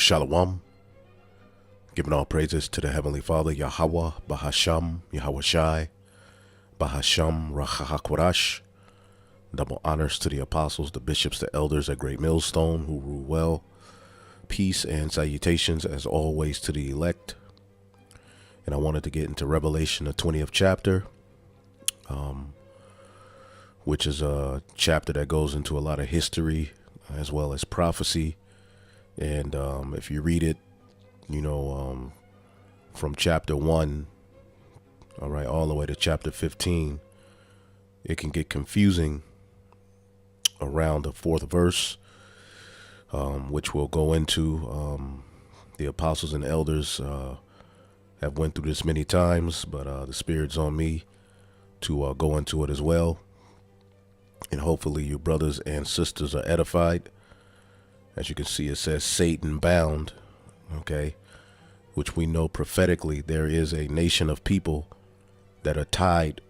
Shalom, giving all praises to the Heavenly Father, Yahweh, Bahasham, Yahweh Shai, Bahasham, Rachahakwarash. Double honors to the apostles, the bishops, the elders at Great Millstone who rule well. Peace and salutations as always to the elect. And I wanted to get into Revelation, the 20th chapter, which is a chapter that goes into a lot of history as well as prophecy. And if you read it, from chapter 1, all the way to chapter 15, it can get confusing around the fourth verse, which we'll go into. The apostles and elders have went through this many times, but the Spirit's on me to go into it as well. And hopefully you brothers and sisters are edified. As you can see, it says Satan bound, which we know prophetically there is a nation of people that are tied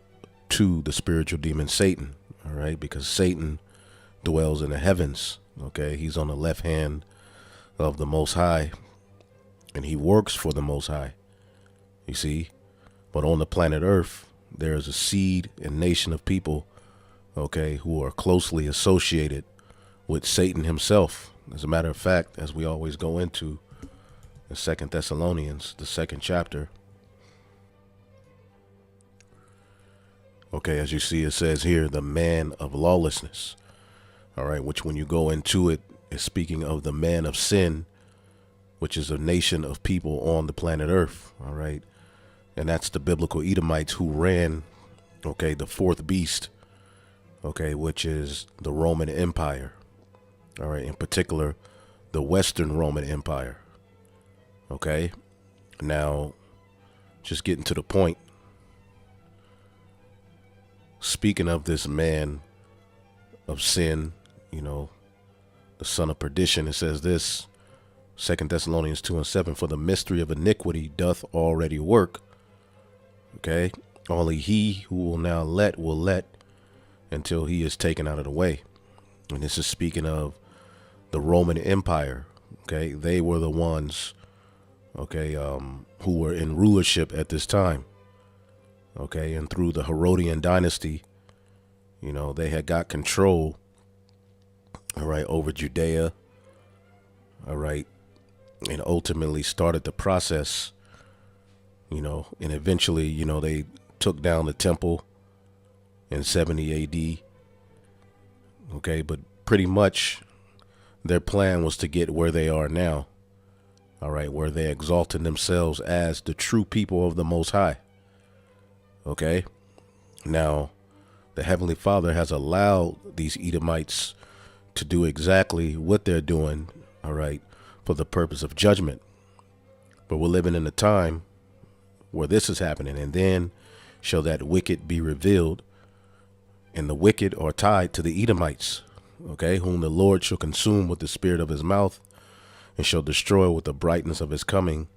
to the spiritual demon Satan, because Satan dwells in the heavens, He's on the left hand of the Most High, and he works for the Most High, you see. But on the planet Earth, there is a seed and nation of people, who are closely associated with Satan himself. As a matter of fact, as we always go into in 2 Thessalonians, the 2nd chapter, as you see, it says here, the man of lawlessness, which when you go into it, is speaking of the man of sin, which is a nation of people on the planet Earth, and that's the biblical Edomites who ran, the fourth beast, which is the Roman Empire, in particular, the Western Roman Empire, Now, just getting to the point, speaking of this man of sin, the son of perdition, it says this, 2 Thessalonians 2:7, for the mystery of iniquity doth already work. Only he who will now will let until he is taken out of the way. And this is speaking of the Roman Empire. They were the ones, who were in rulership at this time. And through the Herodian dynasty, they had got control, over Judea, and ultimately started the process, and eventually, they took down the temple in 70 AD. But pretty much their plan was to get where they are now, where they exalted themselves as the true people of the Most High. Now, the Heavenly Father has allowed these Edomites to do exactly what they're doing, for the purpose of judgment. But we're living in a time where this is happening, and then shall that wicked be revealed, and the wicked are tied to the Edomites, whom the Lord shall consume with the spirit of his mouth, and shall destroy with the brightness of his coming,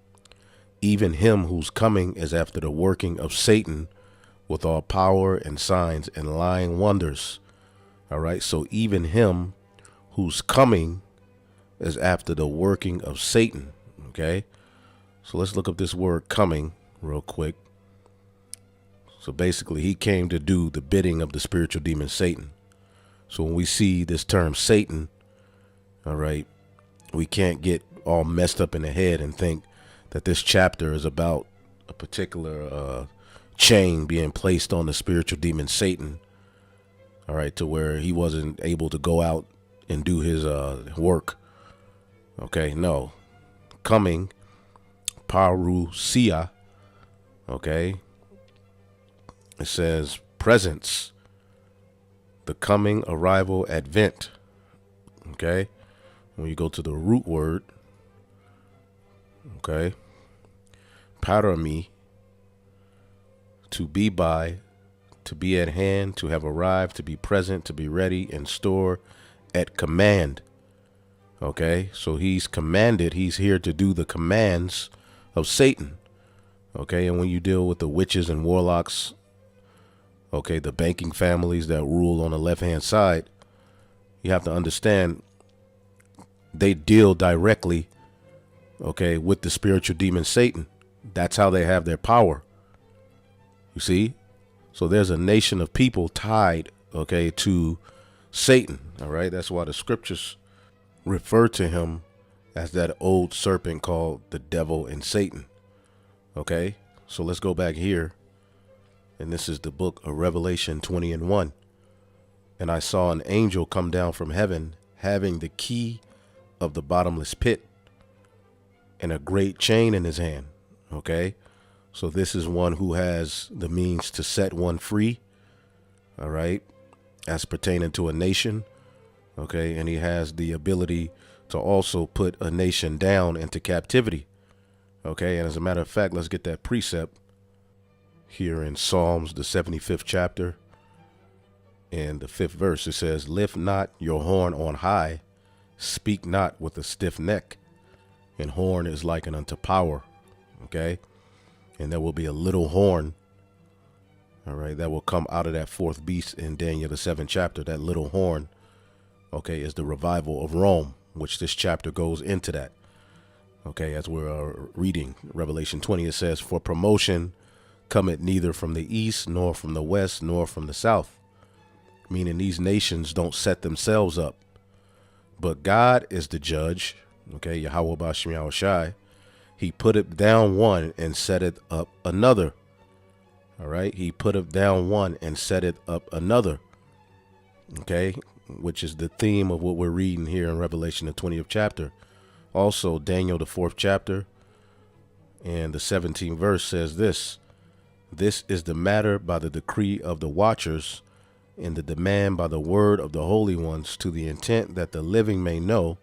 even him whose coming is after the working of Satan, with all power and signs and lying wonders. So even him whose coming is after the working of Satan. So let's look up this word coming real quick. So basically, he came to do the bidding of the spiritual demon Satan. So when we see this term Satan, we can't get all messed up in the head and think that this chapter is about a particular chain being placed on the spiritual demon Satan, to where he wasn't able to go out and do his work. No. Coming, parousia, it says presence, the coming, arrival, advent. When you go to the root word, parami, to be by, to be at hand, to have arrived, to be present, to be ready, and store, at command. So he's commanded, he's here to do the commands of Satan. And when you deal with the witches and warlocks, the banking families that rule on the left-hand side, you have to understand they deal directly okay, with the spiritual demon Satan. That's how they have their power. You see? So there's a nation of people tied, okay, to Satan. All right. That's why the scriptures refer to him as that old serpent called the devil and Satan. Okay. So let's go back here. And this is the book of Revelation 20:1. And I saw an angel come down from heaven, having the key of the bottomless pit and a great chain in his hand. Okay. So this is one who has the means to set one free. All right. As pertaining to a nation. Okay. And he has the ability to also put a nation down into captivity. Okay. And as a matter of fact, let's get that precept here in Psalms, the 75th chapter and the 5th verse. It says, lift not your horn on high, speak not with a stiff neck. And horn is likened unto power. Okay. And there will be a little horn. All right. That will come out of that fourth beast in Daniel, the 7th chapter. That little horn. Okay. Is the revival of Rome, which this chapter goes into that. Okay. As we're reading Revelation 20, it says, for promotion cometh neither from the east, nor from the west, nor from the south. Meaning these nations don't set themselves up, but God is the judge. Okay. Yahweh Bashem Yahushai. He put it down one and set it up another. All right. He put it down one and set it up another. Okay. Which is the theme of what we're reading here in Revelation, the 20th chapter. Also, Daniel, the 4th chapter and the 17th verse says this. This is the matter by the decree of the watchers and the demand by the word of the holy ones, to the intent that the living may know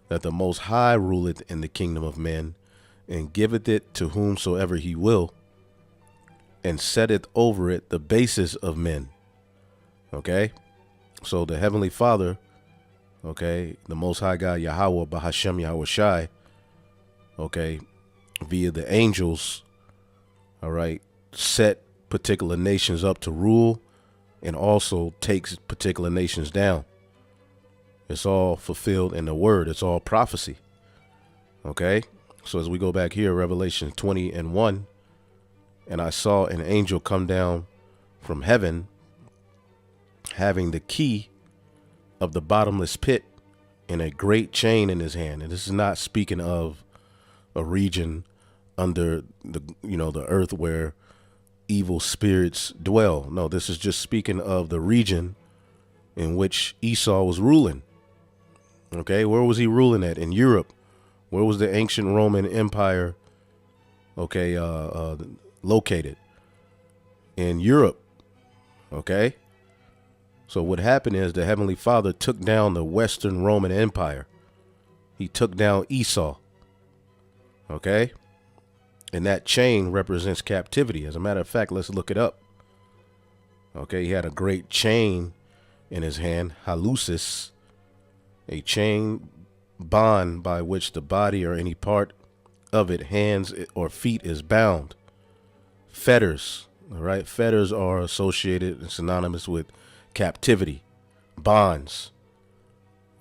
that the Most High ruleth in the kingdom of men, and giveth it to whomsoever he will, and setteth over it the basis of men. Okay. So the Heavenly Father, okay, the Most High God, Yahweh Bahashem Yahushai, okay, via the angels, all right, set particular nations up to rule and also takes particular nations down. It's all fulfilled in the word. It's all prophecy. Okay. So as we go back here, Revelation 20:1, and I saw an angel come down from heaven, having the key of the bottomless pit and a great chain in his hand. And this is not speaking of a region under the, the earth where evil spirits dwell. No, this is just speaking of the region in which Esau was ruling. Okay. Where was he ruling at? In Europe. Where was the ancient Roman Empire? Okay. Located in Europe. Okay. So what happened is the Heavenly Father took down the Western Roman Empire. He took down Esau. Okay. And that chain represents captivity. As a matter of fact, let's look it up. Okay. He had a great chain in his hand, halusis, a chain bond by which the body or any part of it, hands or feet, is bound. Fetters. All right. Fetters are associated and synonymous with captivity, bonds.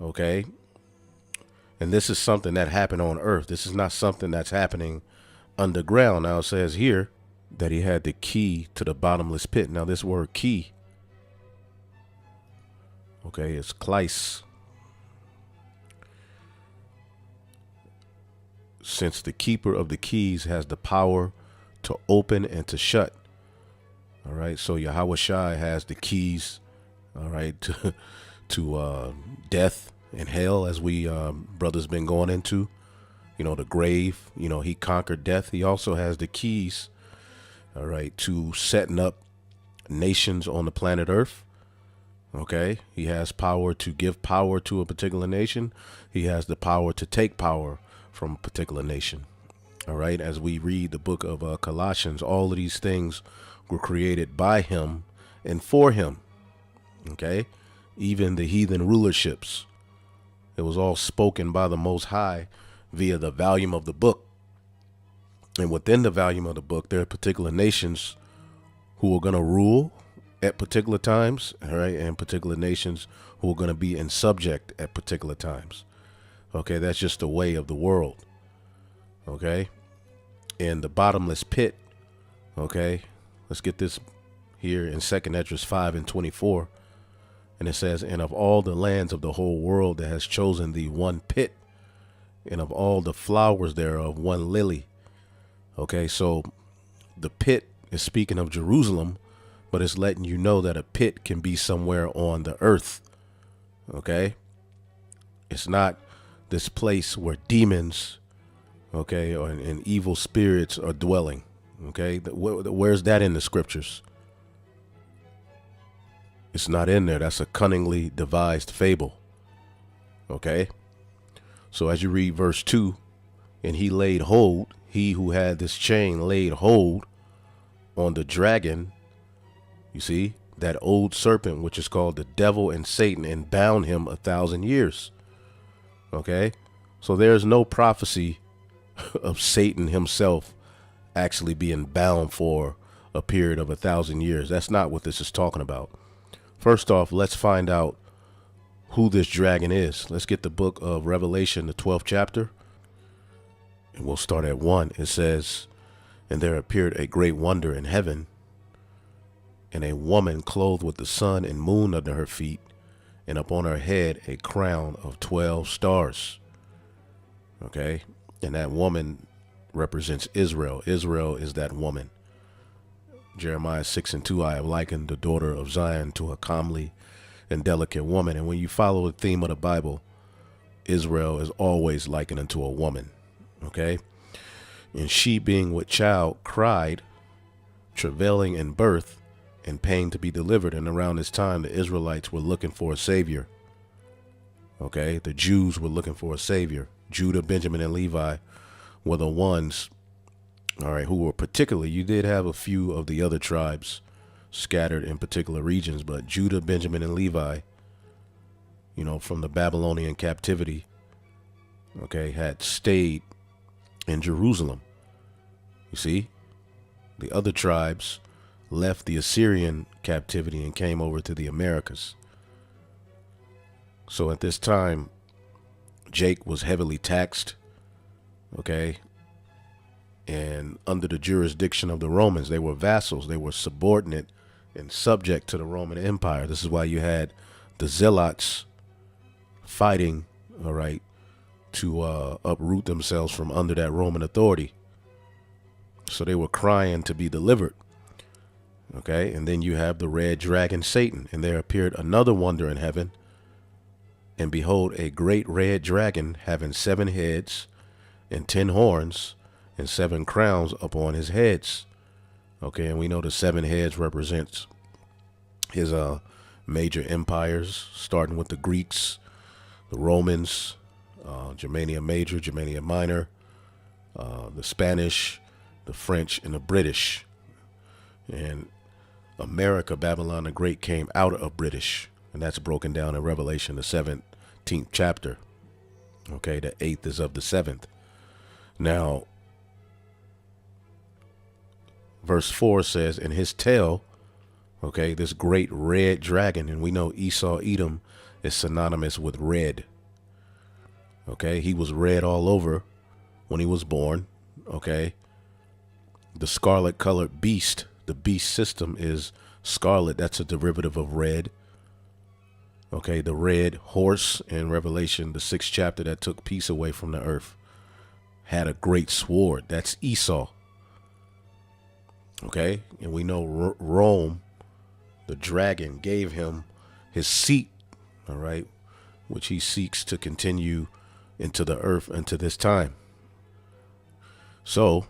Okay. And this is something that happened on earth. This is not something that's happening underground. Now it says here that he had the key to the bottomless pit. Now this word key, okay, it's kleis. Since the keeper of the keys has the power to open and to shut. All right. So Yahweh Shai has the keys, all right, to death and hell, as we brothers been going into, the grave. He conquered death. He also has the keys, all right, to setting up nations on the planet Earth. Okay. He has power to give power to a particular nation. He has the power to take power from a particular nation. All right. As we read the book of Colossians, all of these things were created by him and for him. Okay. Even the heathen rulerships, it was all spoken by the Most High via the volume of the book. And within the volume of the book, there are particular nations who are going to rule at particular times. All right. And particular nations who are going to be in subject at particular times. Okay. That's just the way of the world. okay, in the bottomless pit, okay. Let's get this here in 2nd Esdras 5:24. And it says, and of all the lands of the whole world that has chosen thee one pit, and of all the flowers thereof one lily. Okay, so the pit is speaking of Jerusalem, but it's letting you know that a pit can be somewhere on the earth. Okay, it's not this place where demons, okay, and evil spirits are dwelling. Okay, where's that in the scriptures? It's not in there. That's a cunningly devised fable. Okay. So as you read verse 2, and he laid hold, he who had this chain laid hold on the dragon, you see, that old serpent, which is called the devil and Satan, and bound him 1,000 years. Okay. So there's no prophecy of Satan himself actually being bound for a period of 1,000 years. That's not what this is talking about. First off, let's find out who this dragon is. Let's get the book of Revelation, the 12th chapter, and we'll start at 1. It says, and there appeared a great wonder in heaven, and a woman clothed with the sun and moon under her feet, and upon her head a crown of 12 stars. Okay, and that woman represents Israel. Israel is that woman. Jeremiah 6:2, I have likened the daughter of Zion to a comely and delicate woman. And when you follow the theme of the Bible, Israel is always likened unto a woman. Okay. And she, being with child, cried, travailing in birth and pain to be delivered. And around this time, the Israelites were looking for a savior. Okay. The Jews were looking for a savior. Judah, Benjamin, and Levi were the ones, all right, who were particularly, you did have a few of the other tribes scattered in particular regions, but Judah, Benjamin, and Levi, you know, from the Babylonian captivity, okay, had stayed in Jerusalem. You see, the other tribes left the Assyrian captivity and came over to the Americas. So at this time, Jake was heavily taxed, okay, and under the jurisdiction of the Romans. They were vassals. They were subordinate and subject to the Roman Empire. This is why you had the zealots fighting, all right, to uproot themselves from under that Roman authority. So they were crying to be delivered. Okay, and then you have the red dragon, Satan, and there appeared another wonder in heaven. And behold, a great red dragon having 7 heads and 10 horns, and 7 crowns upon his heads. Okay, and we know the 7 heads represents his major empires, starting with the Greeks, the Romans, Germania Major, Germania Minor, the Spanish, the French, and the British. And America, Babylon the Great, came out of British, and that's broken down in Revelation, the 17th chapter. Okay, the 8th is of the 7th. Now, verse 4 says, in his tail, okay, this great red dragon, and we know Esau, Edom is synonymous with red. Okay, he was red all over when he was born. Okay, the scarlet colored beast, the beast system is scarlet. That's a derivative of red. Okay, the red horse in Revelation, the 6th chapter, that took peace away from the earth, had a great sword. That's Esau. Okay, and we know Rome, the dragon, gave him his seat, all right, which he seeks to continue into the earth unto this time. So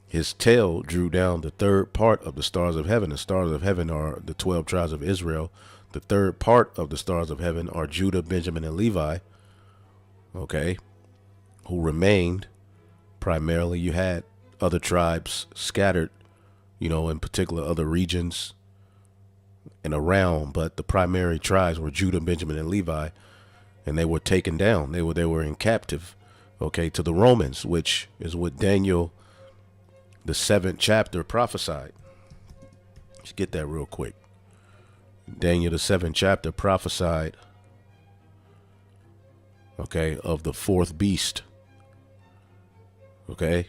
his tail drew down the 3rd part of the stars of heaven. The stars of heaven are the 12 tribes of Israel. The 3rd part of the stars of heaven are Judah, Benjamin, and Levi, okay, who remained. Primarily, you had other tribes scattered, you know, in particular other regions and around, but the primary tribes were Judah, Benjamin, and Levi, and they were taken down. They were in captive, okay, to the Romans, which is what Daniel, the 7th chapter, prophesied. Let's get that real quick. Daniel, the 7th chapter, prophesied, okay, of the 4th beast. Okay.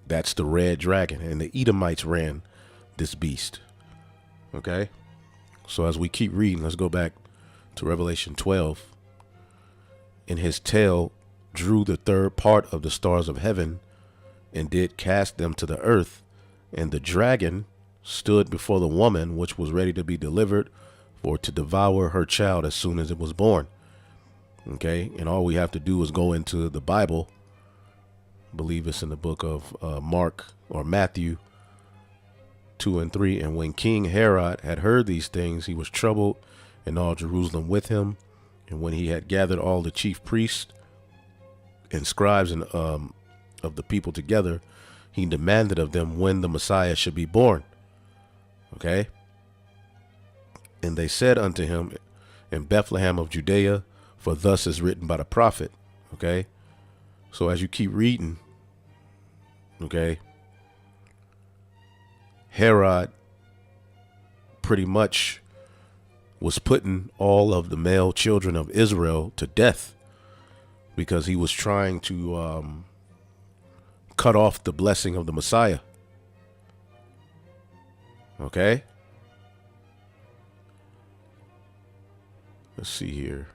That's the red dragon. And the Edomites ran this beast. Okay. So as we keep reading, let's go back to Revelation 12. And his tail drew the third part of the stars of heaven and did cast them to the earth. And the dragon stood before the woman, which was ready to be delivered for to devour her child as soon as it was born. Okay. And all we have to do is go into the Bible. I believe it's in the book of Mark or Matthew 2 and 3. And when King Herod had heard these things, he was troubled, and all Jerusalem with him. And when he had gathered all the chief priests and scribes and of the people together, he demanded of them when the Messiah should be born. Okay. And they said unto him, in Bethlehem of Judea, for thus is written by the prophet. Okay. So as you keep reading, okay, Herod pretty much was putting all of the male children of Israel to death because he was trying to cut off the blessing of the Messiah. Okay. Let's see here.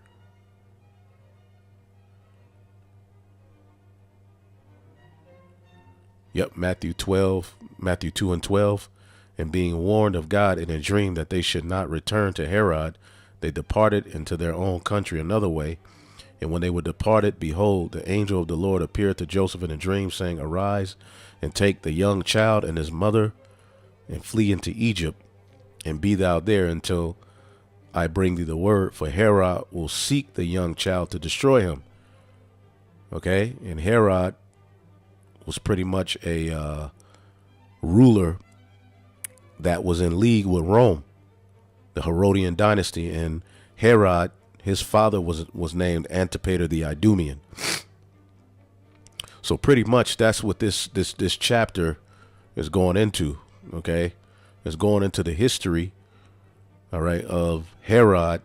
Yep, Matthew 2 and 12. And being warned of God in a dream that they should not return to Herod, they departed into their own country another way. And when they were departed, behold, the angel of the Lord appeared to Joseph in a dream, saying, arise and take the young child and his mother and flee into Egypt, and be thou there until I bring thee the word, for Herod will seek the young child to destroy him. Okay, and Herod was pretty much a ruler that was in league with Rome, the Herodian dynasty. And Herod, his father was named Antipater the Idumean. So pretty much that's what this chapter is going into. Okay, it's going into the history, all right, of Herod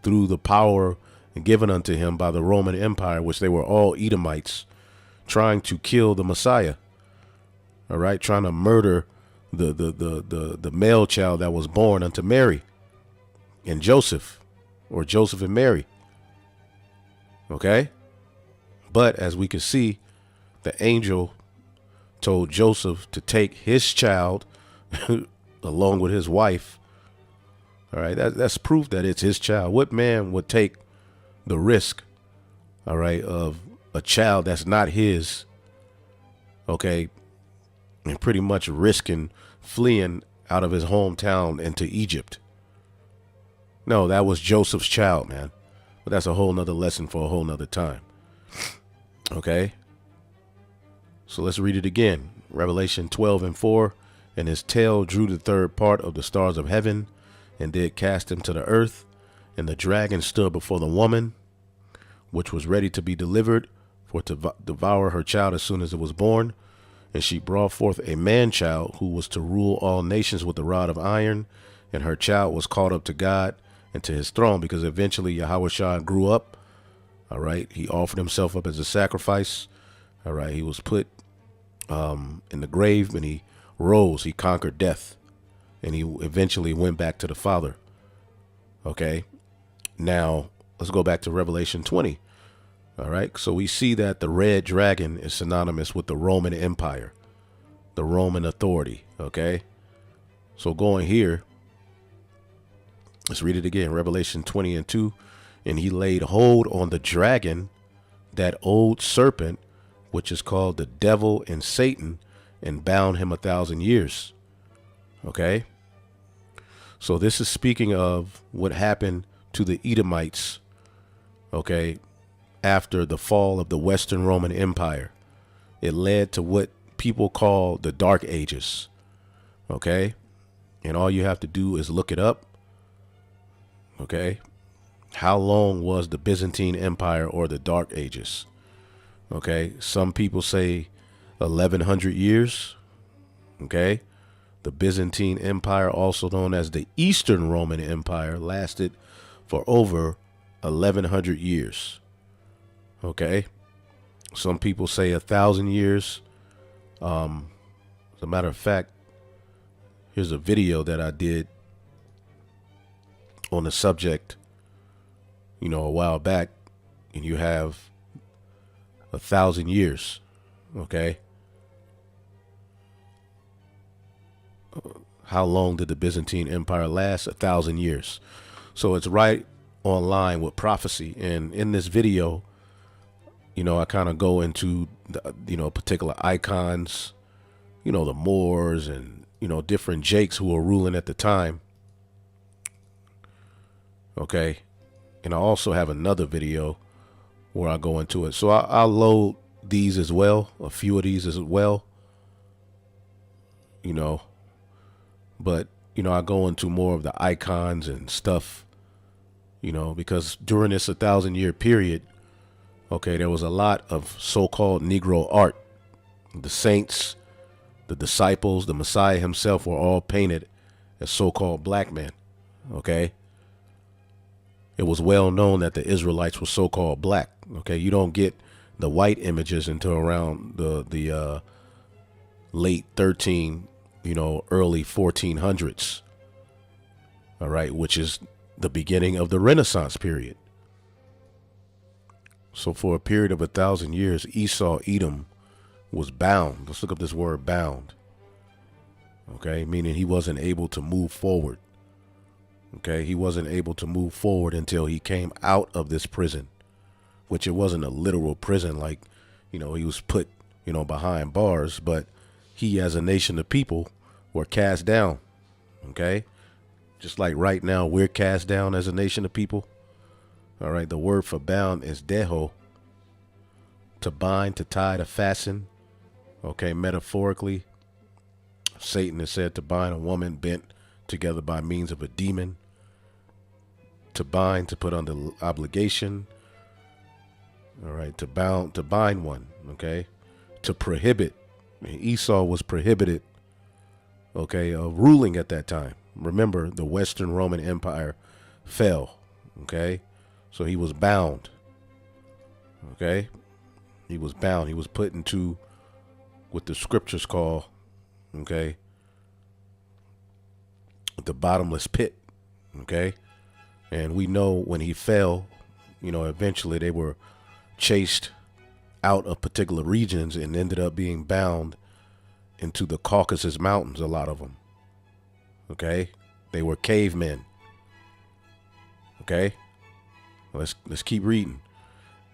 through the power given unto him by the Roman Empire, which they were all Edomites, trying to kill the Messiah. All right, trying to murder the male child that was born unto Mary and Joseph, or Joseph and Mary. Okay, but as we can see, the angel told Joseph to take his child along with his wife. All right, that's proof that it's his child. What man would take the risk, all right, of a child that's not his, okay, and pretty much risking fleeing out of his hometown into Egypt? No, that was Joseph's child, man. But that's a whole nother lesson for a whole nother time. Okay. So let's read it again. Revelation 12 and 4. And his tail drew the third part of the stars of heaven and did cast him to the earth. And the dragon stood before the woman, which was ready to be delivered for to devour her child as soon as it was born. And she brought forth a man child who was to rule all nations with a rod of iron. And her child was caught up to God and to his throne, because eventually Yahushua grew up. All right. He offered himself up as a sacrifice. All right. He was put in the grave, and he rose. He conquered death, and he eventually went back to the Father. Okay. Now let's go back to Revelation 20. All right. So we see that the red dragon is synonymous with the Roman Empire, the Roman authority. Okay. So going here, let's read it again. Revelation 20 and 2. And he laid hold on the dragon, that old serpent, which is called the devil and Satan, and bound him 1,000 years. Okay. So this is speaking of what happened to the Edomites. Okay. After the fall of the Western Roman Empire, it led to what people call the Dark Ages. Okay. And all you have to do is look it up. Okay. How long was the Byzantine Empire or the Dark Ages? Okay. Some people say 1,100 years. Okay. The Byzantine Empire, also known as the Eastern Roman Empire, lasted for over 1,100 years. Okay. Some people say 1,000 years. As a matter of fact, here's a video that I did on the subject, a while back, and you have 1,000 years. Okay. How long did the Byzantine Empire last? 1,000 years. So it's right on line with prophecy. And in this video, I kind of go into, particular icons, the Moors and, different Jakes who were ruling at the time. Okay. And I also have another video where I go into it. So I'll load these as well, a few of these as well, but, I go into more of the icons and stuff, because during this 1,000-year period, okay, there was a lot of so-called Negro art. The saints, the disciples, the Messiah himself were all painted as so-called black men. Okay. It was well known that the Israelites were so-called black. Okay. You don't get the white images until around the late 13, early 1400s. All right. Which is the beginning of the Renaissance period. So for a period of 1,000 years, Edom was bound. Let's look up this word bound. Okay. Meaning he wasn't able to move forward. Okay. He wasn't able to move forward until he came out of this prison, which it wasn't a literal prison. Like, he was put, behind bars, but he as a nation of people were cast down. Okay. Just like right now, we're cast down as a nation of people. All right. The word for bound is deho. To bind, to tie, to fasten. Okay. Metaphorically, Satan is said to bind a woman bent together by means of a demon. To bind, to put under obligation. All right. To bind one. Okay. To prohibit. Esau was prohibited. Okay. Of ruling at that time. Remember, the Western Roman Empire fell. Okay. So he was bound. Okay. He was bound. He was put into what the scriptures call, okay, the bottomless pit. Okay. And we know when he fell, eventually they were chased out of particular regions and ended up being bound into the Caucasus Mountains, a lot of them. Okay. They were cavemen. Okay. Let's keep reading.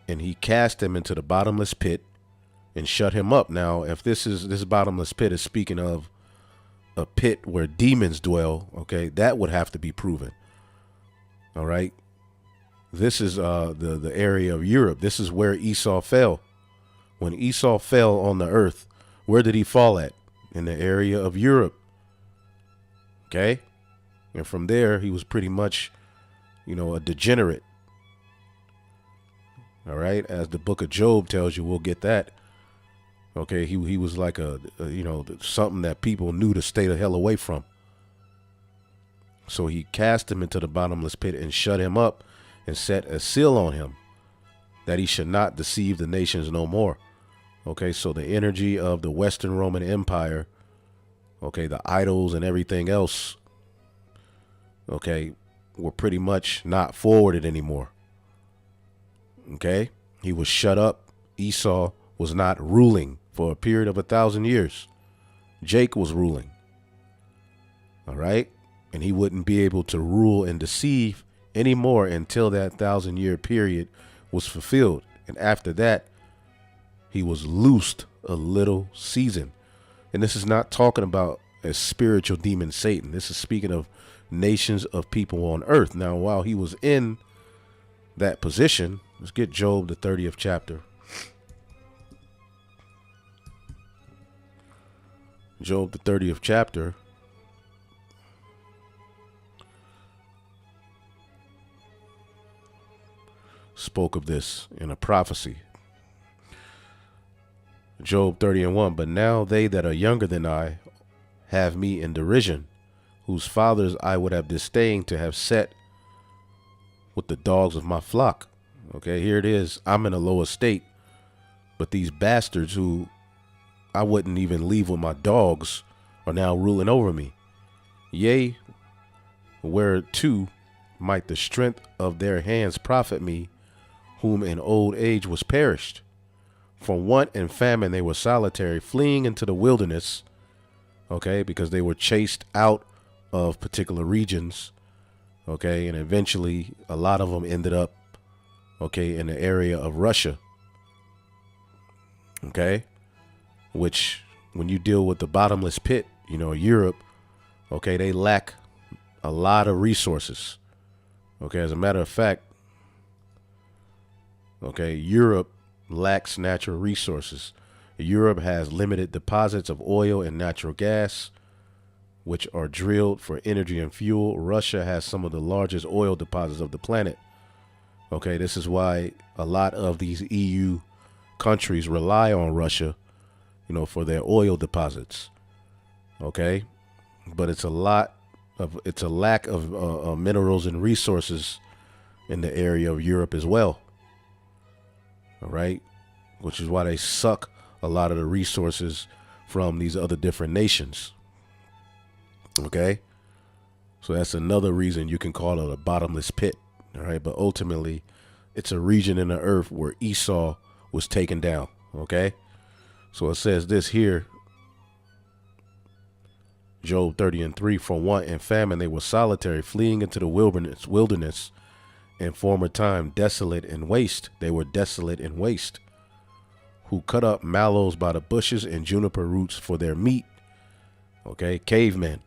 And he cast him into the bottomless pit and shut him up. Now, if this bottomless pit is speaking of a pit where demons dwell, okay, that would have to be proven. All right. This is the area of Europe. This is where Esau fell. When Esau fell on the earth, where did he fall at? In the area of Europe. Okay. And from there, he was pretty much, a degenerate. All right. As the book of Job tells you, we'll get that. Okay. He was like something that people knew to stay the hell away from. So he cast him into the bottomless pit and shut him up and set a seal on him that he should not deceive the nations no more. Okay. So the energy of the Western Roman Empire, okay, the idols and everything else, okay, were pretty much not forwarded anymore. Okay. He was shut up. Esau was not ruling for a period of 1,000 years. Jake was ruling. All right. And he wouldn't be able to rule and deceive anymore until that 1,000-year period was fulfilled. And after that, he was loosed a little season. And this is not talking about a spiritual demon Satan. This is speaking of nations of people on earth. Now, while he was in that position, let's get Job, the 30th chapter. Job, the 30th chapter. Spoke of this in a prophecy. Job 30:1. But now they that are younger than I have me in derision, whose fathers I would have disdained to have set with the dogs of my flock. Okay, here it is. I'm in a low estate. But these bastards who I wouldn't even leave with my dogs are now ruling over me. Yea, whereto might the strength of their hands profit me, whom in old age was perished. From want and famine they were solitary, fleeing into the wilderness, okay, because they were chased out of particular regions, okay, and eventually a lot of them ended up, okay, in the area of Russia, okay, which when you deal with the bottomless pit, you know, Europe, okay, they lack a lot of resources, okay, as a matter of fact, okay, Europe lacks natural resources. Europe has limited deposits of oil and natural gas, which are drilled for energy and fuel. Russia has some of the largest oil deposits of the planet. Okay, this is why a lot of these EU countries rely on Russia, you know, for their oil deposits. Okay, but it's a lack of minerals and resources in the area of Europe as well. All right, which is why they suck a lot of the resources from these other different nations. Okay, so that's another reason you can call it a bottomless pit. All right, but ultimately it's a region in the earth where Esau was taken down. Okay, so it says this here, Job 30:3, from want and famine they were solitary, fleeing into the wilderness in former time, desolate and waste. They were desolate and waste, who cut up mallows by the bushes and juniper roots for their meat. Okay, cavemen.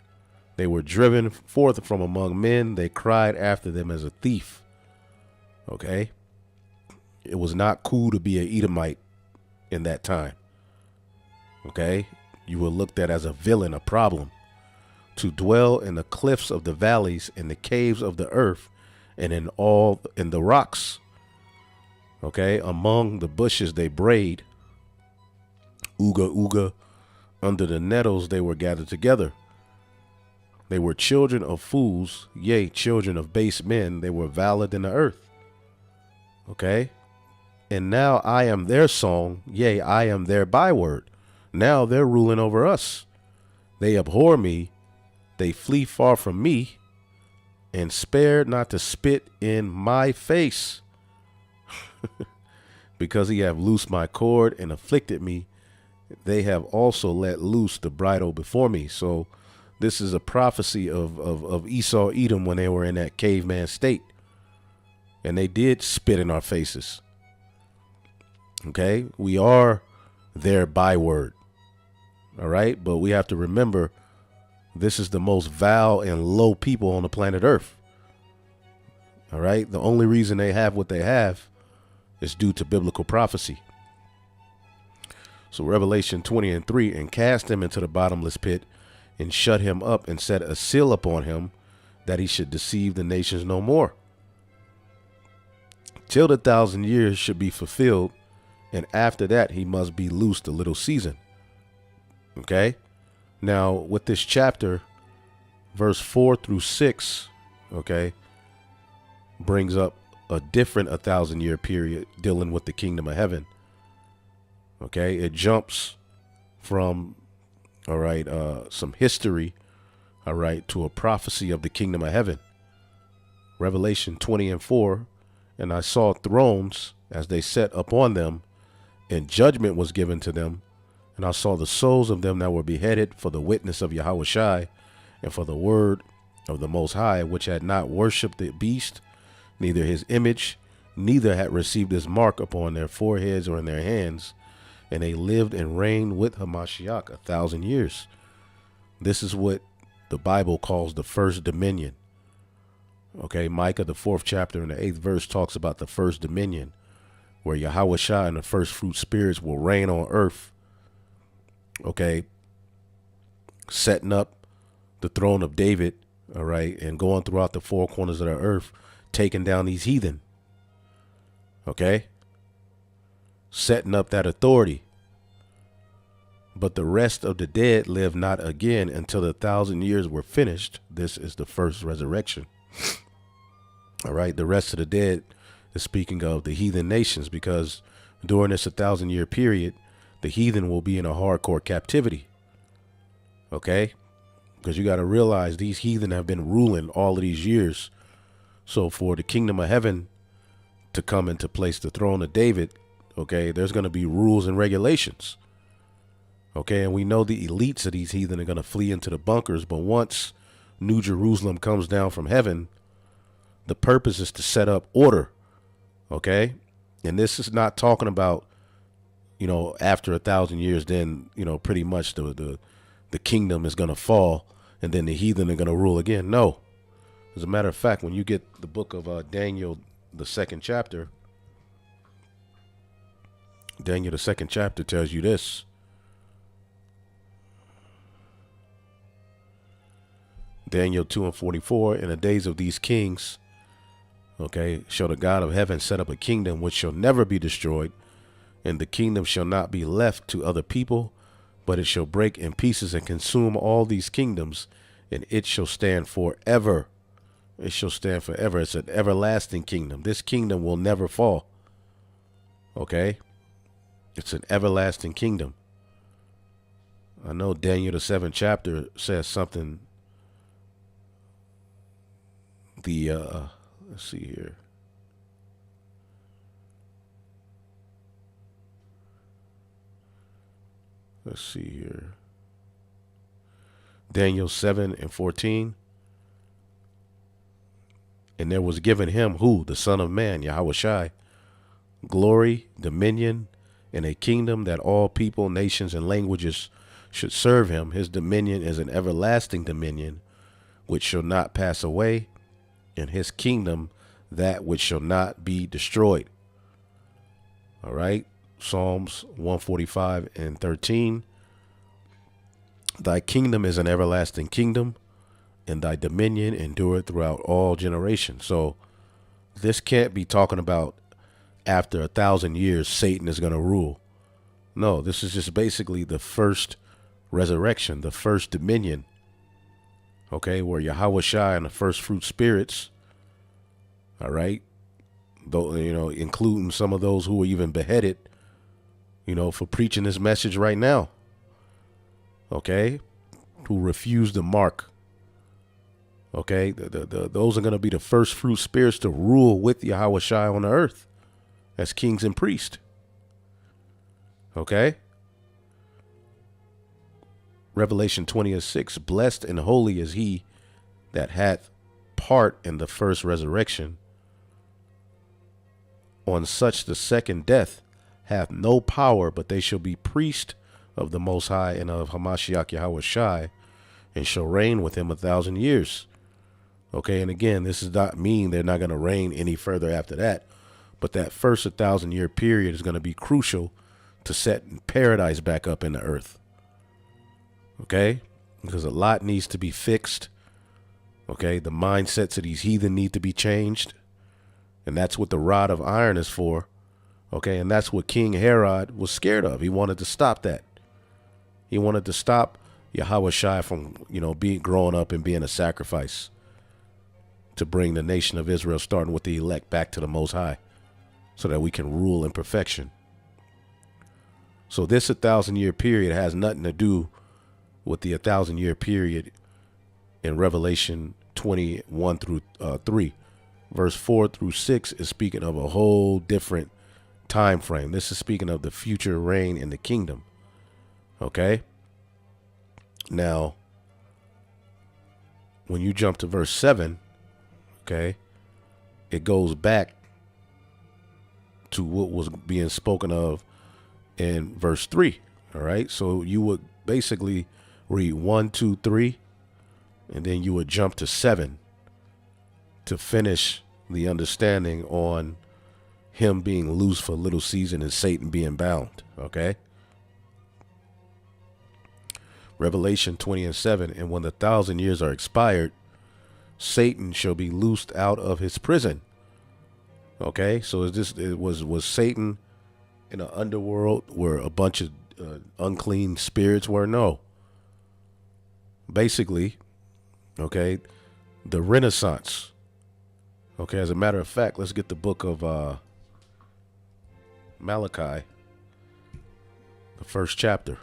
They were driven forth from among men. They cried after them as a thief. Okay, it was not cool to be an Edomite in that time. Okay, you were looked at as a villain, a problem. To dwell in the cliffs of the valleys, in the caves of the earth, and in the rocks. Okay, among the bushes they brayed. Ooga ooga, under the nettles they were gathered together. They were children of fools, yea, children of base men. They were valid in the earth. Okay, and now I am their song, yea, I am their byword. Now they're ruling over us. They abhor me, they flee far from me, and spared not to spit in my face. Because he have loosed my cord and afflicted me, they have also let loose the bridle before me. So this is a prophecy of Esau, Edom, when they were in that caveman state. And they did spit in our faces. Okay, we are their byword. All right, but we have to remember, this is the most vile and low people on the planet Earth. All right, the only reason they have what they have is due to biblical prophecy. So Revelation 20:3, and cast him into the bottomless pit, and shut him up, and set a seal upon him, that he should deceive the nations no more, till the 1,000 years should be fulfilled, and after that he must be loosed a little season. Okay, now with this chapter, verse 4-6, okay, brings up a different 1,000-year period dealing with the kingdom of heaven. Okay, it jumps from, all right, some history, all right, to a prophecy of the kingdom of heaven. Revelation 20:4, and I saw thrones as they sat upon them, and judgment was given to them. And I saw the souls of them that were beheaded for the witness of Yahushua and for the word of the Most High, which had not worshipped the beast, neither his image, neither had received his mark upon their foreheads or in their hands. And they lived and reigned with Hamashiach 1,000 years. This is what the Bible calls the first dominion. Okay, Micah, the 4th chapter and the 8th verse, talks about the first dominion, where Yahushua and the first fruit spirits will reign on earth. Okay, setting up the throne of David, all right, and going throughout the four corners of the earth, taking down these heathen. Okay, setting up that authority. But the rest of the dead live not again until the 1,000 years were finished. This is the first resurrection. All right, the rest of the dead is speaking of the heathen nations, because During this 1,000-year period, the heathen will be in a hardcore captivity. Okay? Because you got to realize these heathen have been ruling all of these years. So for the kingdom of heaven to come into place, the throne of David, okay, there's going to be rules and regulations. Okay, and we know the elites of these heathen are going to flee into the bunkers. But once New Jerusalem comes down from heaven, the purpose is to set up order. Okay, and this is not talking about, after 1,000 years, then, pretty much the kingdom is going to fall and then the heathen are going to rule again. No. As a matter of fact, when you get the book of Daniel, the second chapter, Daniel, the second chapter tells you this. Daniel 2:44, in the days of these kings, okay, shall the God of heaven set up a kingdom which shall never be destroyed, and the kingdom shall not be left to other people, but it shall break in pieces and consume all these kingdoms, and it shall stand forever. It shall stand forever. It's an everlasting kingdom. This kingdom will never fall. Okay? It's an everlasting kingdom. I know Daniel, the seventh chapter, says something. Let's see here. Let's see here. Daniel 7:14. And there was given him who? The Son of Man, Yahushai, glory, dominion, and a kingdom that all people, nations, and languages should serve him. His dominion is an everlasting dominion which shall not pass away, and his kingdom that which shall not be destroyed. All right. Psalms 145:13. Thy kingdom is an everlasting kingdom, and thy dominion endureth throughout all generations. So this can't be talking about after 1,000 years, Satan is going to rule. No, this is just basically the first resurrection, the first dominion. Okay, where Yahushai and the first fruit spirits, all right, though, including some of those who were even beheaded, for preaching this message right now. Okay, who refused the mark. Okay, those are going to be the first fruit spirits to rule with Yahushai on the earth as kings and priests. Okay. Revelation 20:6, blessed and holy is he that hath part in the first resurrection. On such the second death hath no power, but they shall be priests of the Most High and of Hamashiach Yahushai, and shall reign with him 1,000 years. Okay, and again, this does not mean they're not going to reign any further after that, but that first 1,000-year period is going to be crucial to set paradise back up in the earth. Okay, because a lot needs to be fixed. Okay, the mindsets of these heathen need to be changed, and that's what the rod of iron is for. Okay, and that's what King Herod was scared of. He wanted to stop that. He wanted to stop Yahushai from, being growing up and being a sacrifice to bring the nation of Israel, starting with the elect, back to the Most High, so that we can rule in perfection. So this 1,000-year period has nothing to do with the 1,000-year period in Revelation 21:3. Verse 4-6 is speaking of a whole different time frame. This is speaking of the future reign in the kingdom. Okay. Now, when you jump to verse 7, okay, it goes back to what was being spoken of in verse 3. All right. So you would basically read 1, 2, 3, and then you would jump to 7 to finish the understanding on him being loose for a little season and Satan being bound. Okay. Revelation 20:7, and when the 1,000 years are expired, Satan shall be loosed out of his prison. Okay, so was Satan in an underworld where a bunch of unclean spirits were? No. Basically, okay, the Renaissance. Okay, as a matter of fact, let's get the book of Malachi, the first chapter.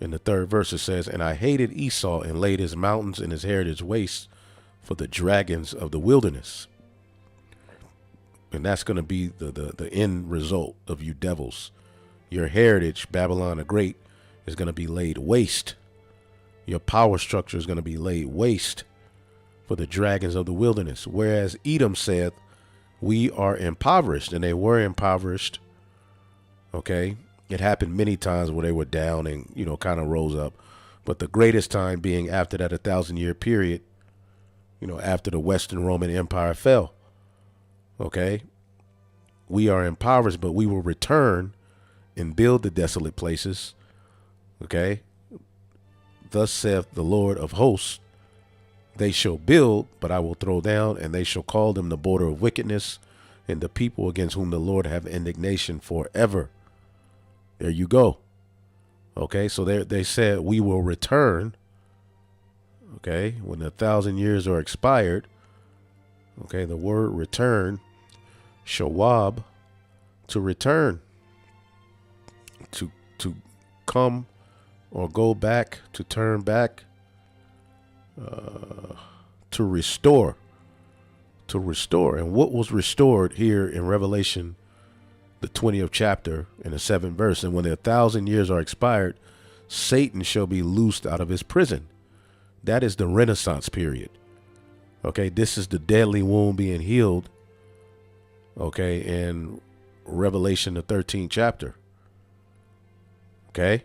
In the third verse it says, "And I hated Esau and laid his mountains and his heritage waste for the dragons of the wilderness." And that's going to be the end result of you devils. Your heritage, Babylon the Great, is going to be laid waste. Your power structure is going to be laid waste for the dragons of the wilderness. Whereas Edom said, we are impoverished, and they were impoverished. Okay. It happened many times where they were down and, kind of rose up. But the greatest time being after that 1,000-year period, after the Western Roman Empire fell. Okay. We are impoverished, but we will return and build the desolate places. Okay. Thus saith the Lord of hosts, they shall build, but I will throw down, and they shall call them the border of wickedness, and the people against whom the Lord have indignation forever. There you go. Okay, so they said we will return. Okay, when 1,000 years are expired. Okay, the word return, shawab, to return, to come or go back, to turn back, to restore. And what was restored here in Revelation, the 20th chapter and the 7th verse? "And when the 1,000 years are expired, Satan shall be loosed out of his prison." That is the Renaissance period. Okay, this is the deadly wound being healed. Okay, in Revelation, the 13th chapter. Okay.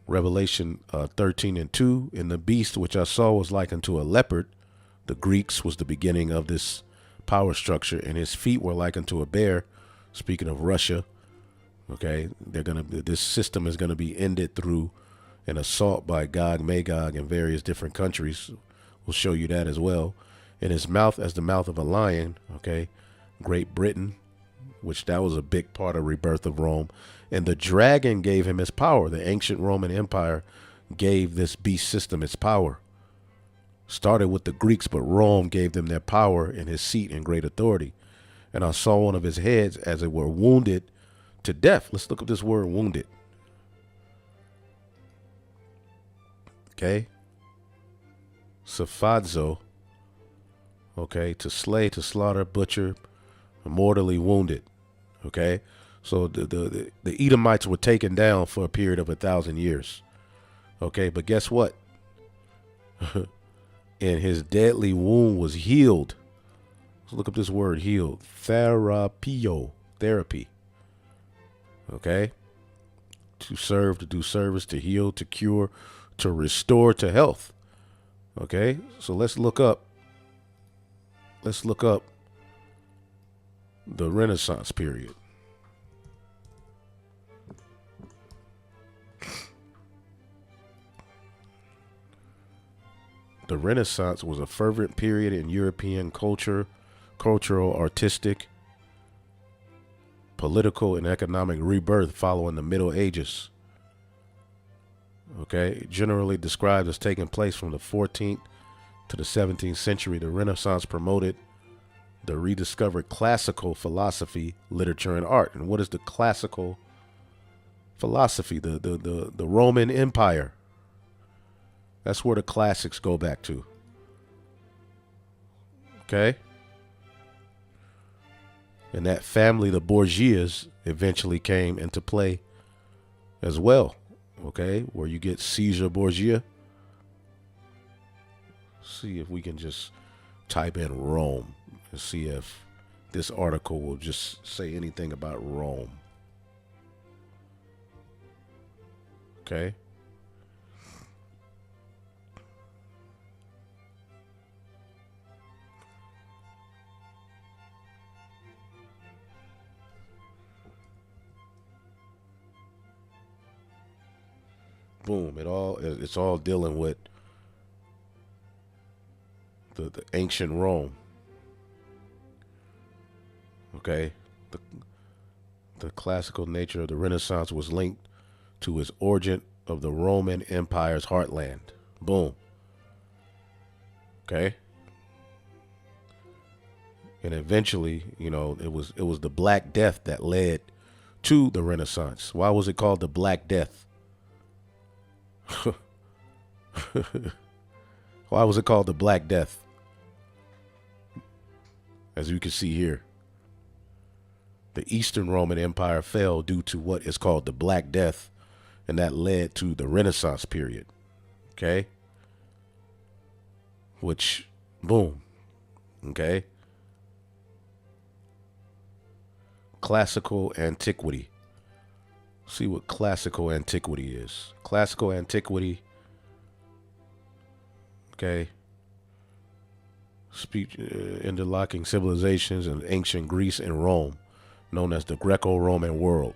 Revelation 13:2, "And the beast which I saw was like unto a leopard." The Greeks was the beginning of this power structure, and his feet were like unto a bear. Speaking of Russia, okay, this system is gonna be ended through an assault by Gog, Magog, and various different countries. We'll show you that as well. "In his mouth as the mouth of a lion." Okay, Great Britain, which that was a big part of rebirth of Rome. "And the dragon gave him his power." The ancient Roman Empire gave this beast system its power. Started with the Greeks, but Rome gave them their power and his seat and great authority. "And I saw one of his heads as it were wounded to death." Let's look at this word wounded. Okay. Saphadzo. Okay. To slay, to slaughter, butcher, mortally wounded. Okay. So the Edomites were taken down for a period of 1,000 years. Okay. But guess what? And his deadly wound was healed. Let's look up this word healed. Therapio. Therapy. Okay. To serve, to do service, to heal, to cure, to restore to health. Okay. So let's look up the Renaissance period. The Renaissance was a fervent period in European cultural, artistic, political, and economic rebirth following the Middle Ages. Okay, generally described as taking place from the 14th to the 17th century. The Renaissance promoted the rediscovered classical philosophy, literature, and art. And what is the classical philosophy? The Roman Empire. That's where the classics go back to. Okay. And that family, the Borgias, eventually came into play as well. Okay. Where you get Caesar Borgia. See if we can just type in Rome and see if this article will just say anything about Rome. Okay. Boom. It's all dealing with the ancient Rome. Okay. The classical nature of the Renaissance was linked to its origin of the Roman Empire's heartland. Boom. Okay. And eventually, it was the Black Death that led to the Renaissance. Why was it called the Black Death? Why was it called the Black Death? As you can see here, the Eastern Roman Empire fell due to what is called the Black Death, and that led to the Renaissance period. Okay? Which, boom. Okay? Classical antiquity. See what classical antiquity is. Classical antiquity, okay, speech interlocking civilizations in ancient Greece and Rome, known as the Greco-Roman world.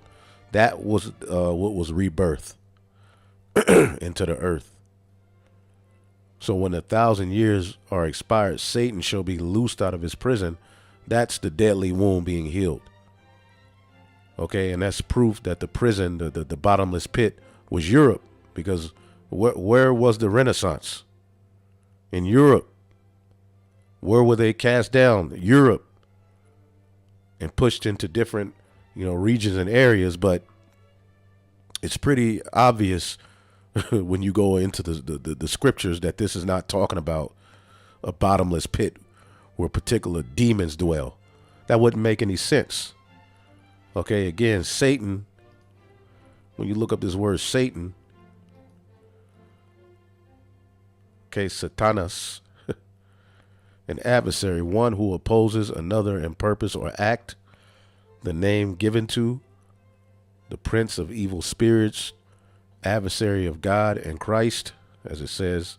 That was what was rebirth into the earth. So when 1,000 years are expired, Satan shall be loosed out of his prison. That's the deadly wound being healed. Okay, and that's proof that the prison, the bottomless pit, was Europe, because where was the Renaissance? In Europe. Where were they cast down? Europe. And pushed into different, regions and areas. But it's pretty obvious when you go into the scriptures that this is not talking about a bottomless pit where particular demons dwell. That wouldn't make any sense. Okay, again, Satan, when you look up this word Satan, okay, Satanas, an adversary, one who opposes another in purpose or act, the name given to the prince of evil spirits, adversary of God and Christ, as it says,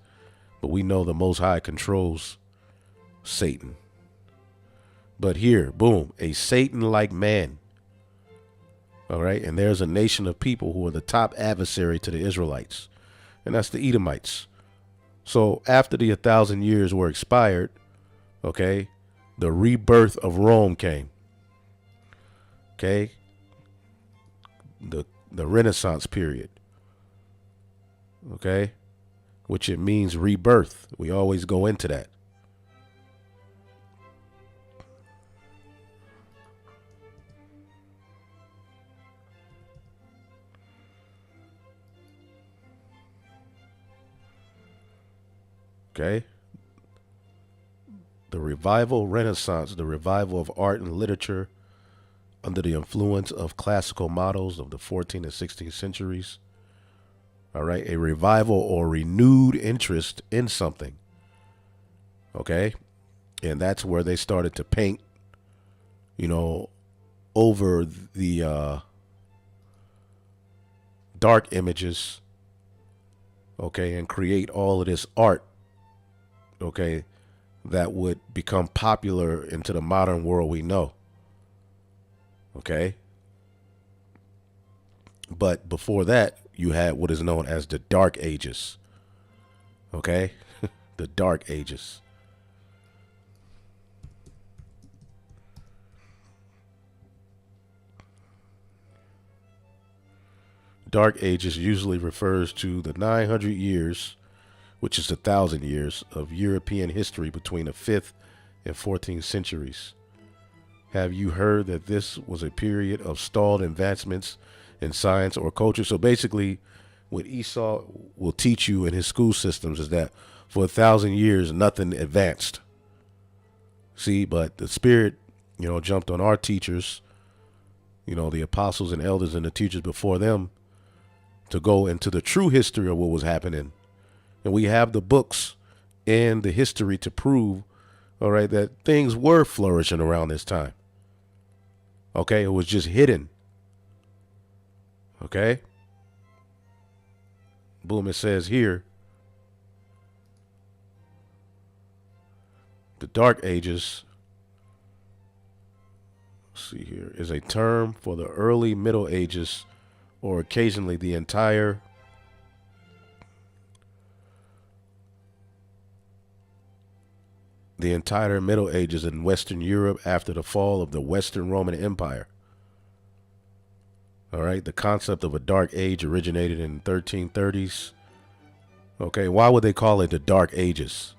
but we know the Most High controls Satan. But here, boom, a Satan-like man. All right, and there's a nation of people who are the top adversary to the Israelites, and that's the Edomites. So after the 1,000 years were expired, okay, the rebirth of Rome came. Okay, the Renaissance period. Okay, which it means rebirth. We always go into that. Okay. The revival Renaissance, the revival of art and literature under the influence of classical models of the 14th and 16th centuries. All right. A revival or renewed interest in something. Okay. And that's where they started to paint, over the dark images. Okay. And create all of this art. Okay, that would become popular into the modern world we know. Okay. But before that, you had what is known as the Dark Ages. Okay. The Dark Ages. Dark Ages usually refers to the 900 years, which is 1,000 years of European history between the 5th and 14th centuries. Have you heard that this was a period of stalled advancements in science or culture? So basically, what Esau will teach you in his school systems is that for 1,000 years, nothing advanced. See, but the Spirit, jumped on our teachers, the apostles and elders and the teachers before them to go into the true history of what was happening. And we have the books and the history to prove, all right, that things were flourishing around this time. Okay, it was just hidden. Okay. Boom, it says here, the Dark Ages, let's see here, is a term for the early Middle Ages, or occasionally the entire Middle Ages in Western Europe after the fall of the Western Roman Empire. All right, the concept of a dark age originated in the 1330s. Okay, why would they call it the Dark Ages?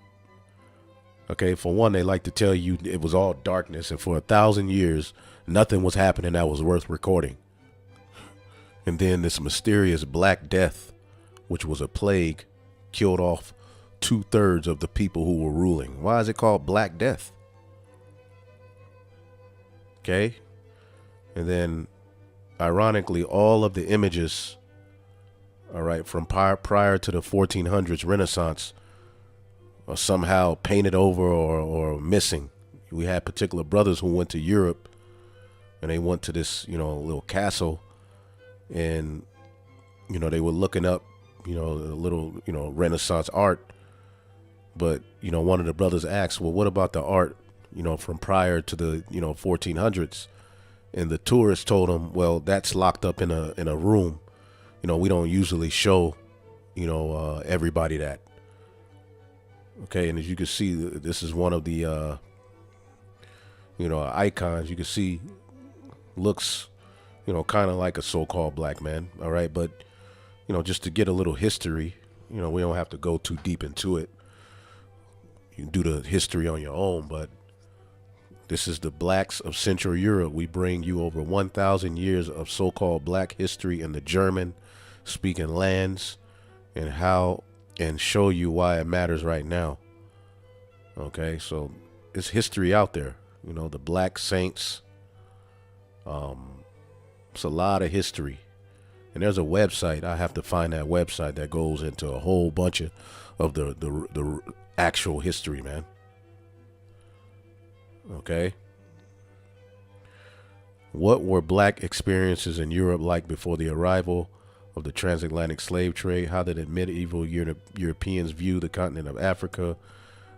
Okay, for one, they like to tell you it was all darkness, and for 1,000 years, nothing was happening that was worth recording. And then this mysterious Black Death, which was a plague, killed off 2/3 of the people who were ruling. Why is it called Black Death? Okay, and then, ironically, all of the images, all right, from prior to the 1400s Renaissance are somehow painted over or missing. We had particular brothers who went to Europe and they went to this, little castle, and, they were looking up, a little, Renaissance art. But, one of the brothers asked, well, what about the art, from prior to the, 1400s? And the tourist told him, well, that's locked up in a room. We don't usually show, everybody that. Okay, and as you can see, this is one of the, icons. You can see looks, kind of like a so-called black man. All right, but, just to get a little history, we don't have to go too deep into it. You can do the history on your own, but this is the blacks of Central Europe. We bring you over 1,000 years of so-called black history in the German-speaking lands, and show you why it matters right now. Okay, so it's history out there. The black saints. It's a lot of history. And there's a website. I have to find that website that goes into a whole bunch of the actual history, man. Okay. What were black experiences in Europe like before the arrival of the transatlantic slave trade? How did medieval Europeans view the continent of Africa?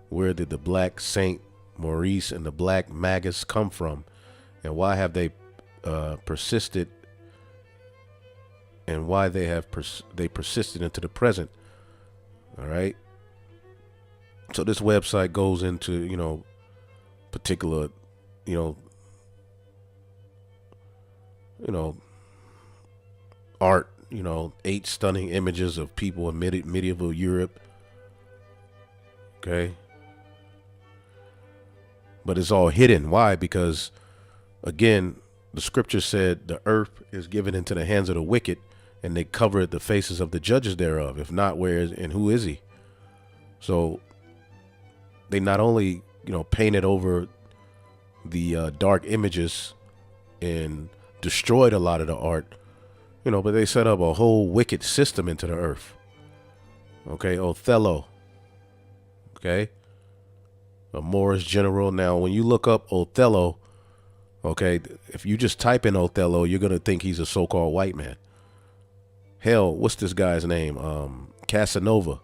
Where did the black Saint Maurice and the black Magus come from? And why have they persisted? And why they persisted into the present? All right. So this website goes into, particular, art, 8 stunning images of people in medieval Europe. Okay. But it's all hidden. Why? Because, again, the scripture said the earth is given into the hands of the wicked, and they covered the faces of the judges thereof. If not, where is and who is he? So they not only, painted over the dark images and destroyed a lot of the art, but they set up a whole wicked system into the earth. Okay, Othello. Okay, a Moorish general. Now, when you look up Othello, okay, if you just type in Othello, you're gonna think he's a so-called white man. Hell, what's this guy's name? Casanova.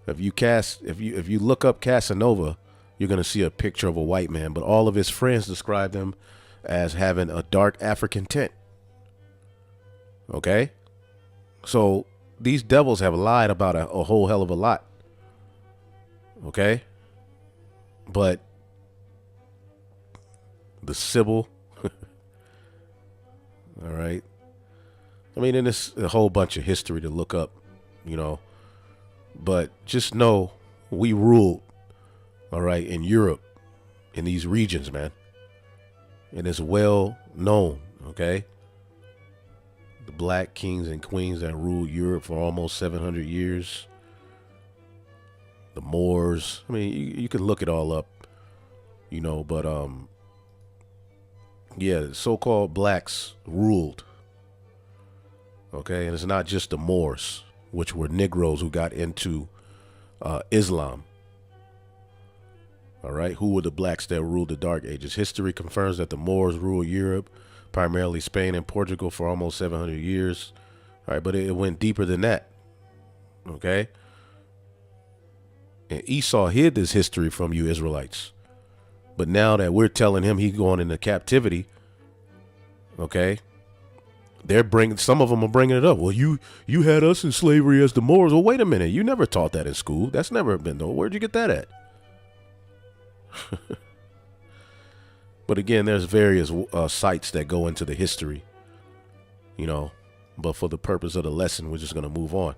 If you look up Casanova, you're gonna see a picture of a white man, but all of his friends describe him as having a dark African tint. Okay, so these devils have lied about a whole hell of a lot. Okay, but the Sybil, all right. I mean, and it's a whole bunch of history to look up, but just know we ruled, all right, in Europe, in these regions, man. And it's well known, okay? The black kings and queens that ruled Europe for almost 700 years. The Moors. I mean, you can look it all up, but yeah, so-called blacks ruled. Okay, and it's not just the Moors, which were Negroes who got into Islam. All right, who were the blacks that ruled the Dark Ages? History confirms that the Moors ruled Europe, primarily Spain and Portugal, for almost 700 years. All right, but it went deeper than that. Okay, and Esau hid this history from you Israelites, but now that we're telling him he's going into captivity, okay, some of them are bringing it up. Well, you had us in slavery as the Moors. Well, wait a minute, you never taught that in school. That's never been though. Where'd you get that at? But again, there's various sites that go into the history, but for the purpose of the lesson, we're just going to move on.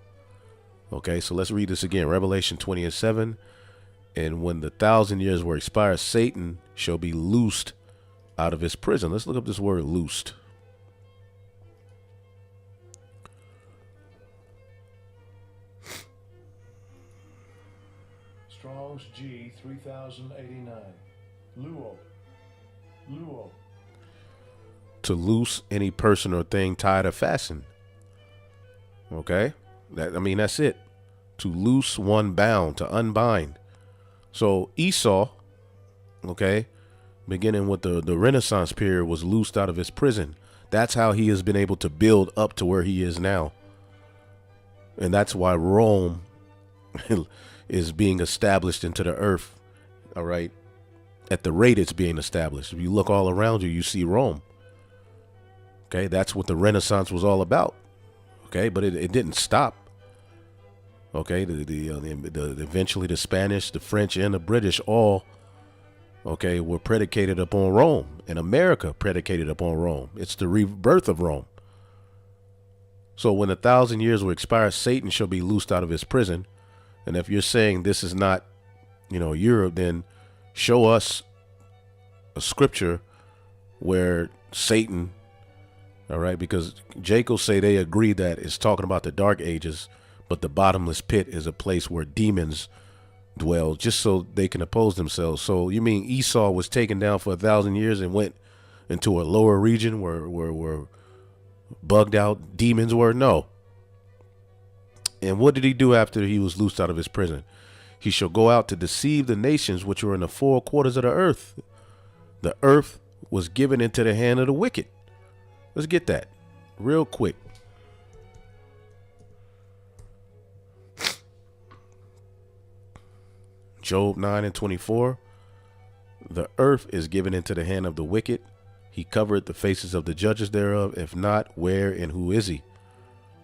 Okay, so let's read this again. Revelation 20:7. And when the 1,000 years were expired, Satan shall be loosed out of his prison. Let's look up this word loosed. Strong's G 3089. Luo. To loose any person or thing tied or fastened. Okay? That's it. To loose one bound, to unbind. So Esau, okay, beginning with the Renaissance period, was loosed out of his prison. That's how he has been able to build up to where he is now. And that's why Rome is being established into the earth, all right, at the rate it's being established. If you look all around you, you see Rome. Okay, that's what the Renaissance was all about. Okay, but it didn't stop. Okay, eventually the Spanish, the French, and the British all, okay, were predicated upon Rome, and America predicated upon Rome. It's the rebirth of Rome. So when 1,000 years will expire, Satan shall be loosed out of his prison. And if you're saying this is not, Europe, then show us a scripture where Satan, all right, because Jacob say they agree that it's talking about the dark ages, but the bottomless pit is a place where demons dwell, just so they can oppose themselves. So you mean Esau was taken down for 1,000 years and went into a lower region where bugged out demons were? No. And what did he do after he was loosed out of his prison? He shall go out to deceive the nations which were in the four quarters of the earth. The earth was given into the hand of the wicked. Let's get that real quick. Job 9:24. The earth is given into the hand of the wicked. He covered the faces of the judges thereof. If not, where and who is he?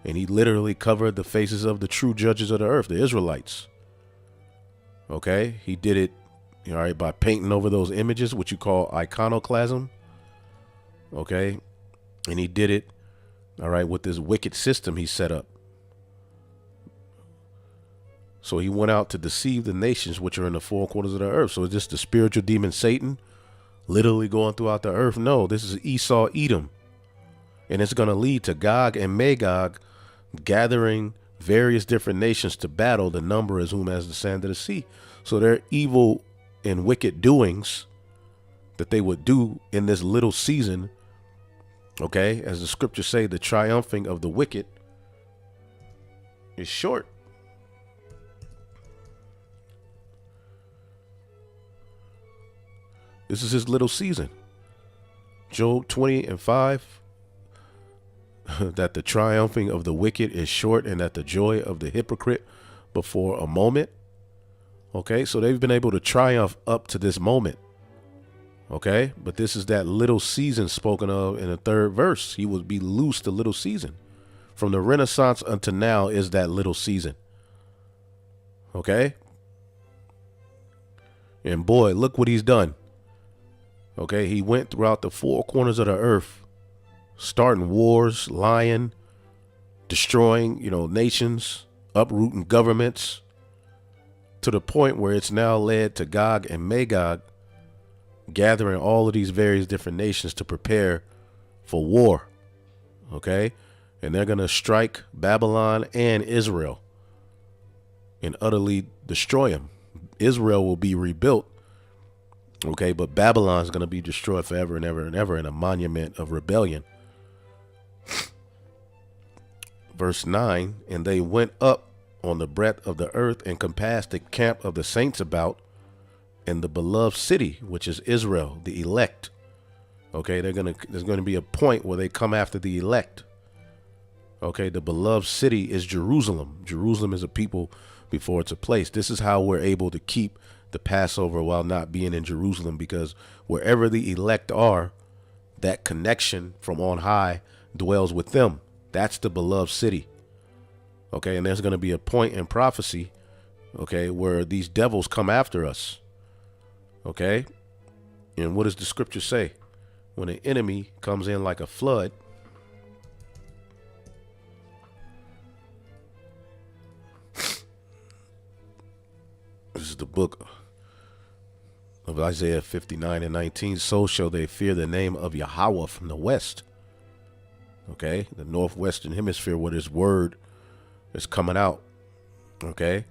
And he literally covered the faces of the true judges of the earth, the Israelites. Okay, he did it, all right, by painting over those images, which you call iconoclasm. Okay, and he did it, all right, with this wicked system he set up. So he went out to deceive the nations which are in the four quarters of the earth. So is this the spiritual demon Satan literally going throughout the earth? No, this is Esau, Edom. And it's going to lead to Gog and Magog gathering various different nations to battle. The number is whom as the sand of the sea. So their evil and wicked doings that they would do in this little season, okay, as the scriptures say, the triumphing of the wicked is short. This is his little season. Job 20:5. That the triumphing of the wicked is short, and that the joy of the hypocrite before a moment. Okay, so they've been able to triumph up to this moment. Okay, but this is that little season spoken of in the third verse. He would be loosed a little season. From the Renaissance until now is that little season. Okay, and boy, look what he's done. Okay, he went throughout the four corners of the earth, starting wars, lying, destroying, nations, uprooting governments, to the point where it's now led to Gog and Magog gathering all of these various different nations to prepare for war. Okay, and they're going to strike Babylon and Israel and utterly destroy them. Israel will be rebuilt. Okay, but Babylon is going to be destroyed forever and ever and ever in a monument of rebellion. Verse 9, and they went up on the breadth of the earth and compassed the camp of the saints about, and the beloved city, which is Israel, the elect. Okay, there's going to be a point where they come after the elect. Okay, the beloved city is Jerusalem. Jerusalem is a people before it's a place. This is how we're able to keep the Passover while not being in Jerusalem, because wherever the elect are, that connection from on high dwells with them. That's the beloved city. Okay, and there's going to be a point in prophecy, okay, where these devils come after us. Okay, and what does the scripture say? When an enemy comes in like a flood, this is the book of Isaiah 59:19, so shall they fear the name of Yahweh from the west. Okay, the northwestern hemisphere where this word is coming out. Okay,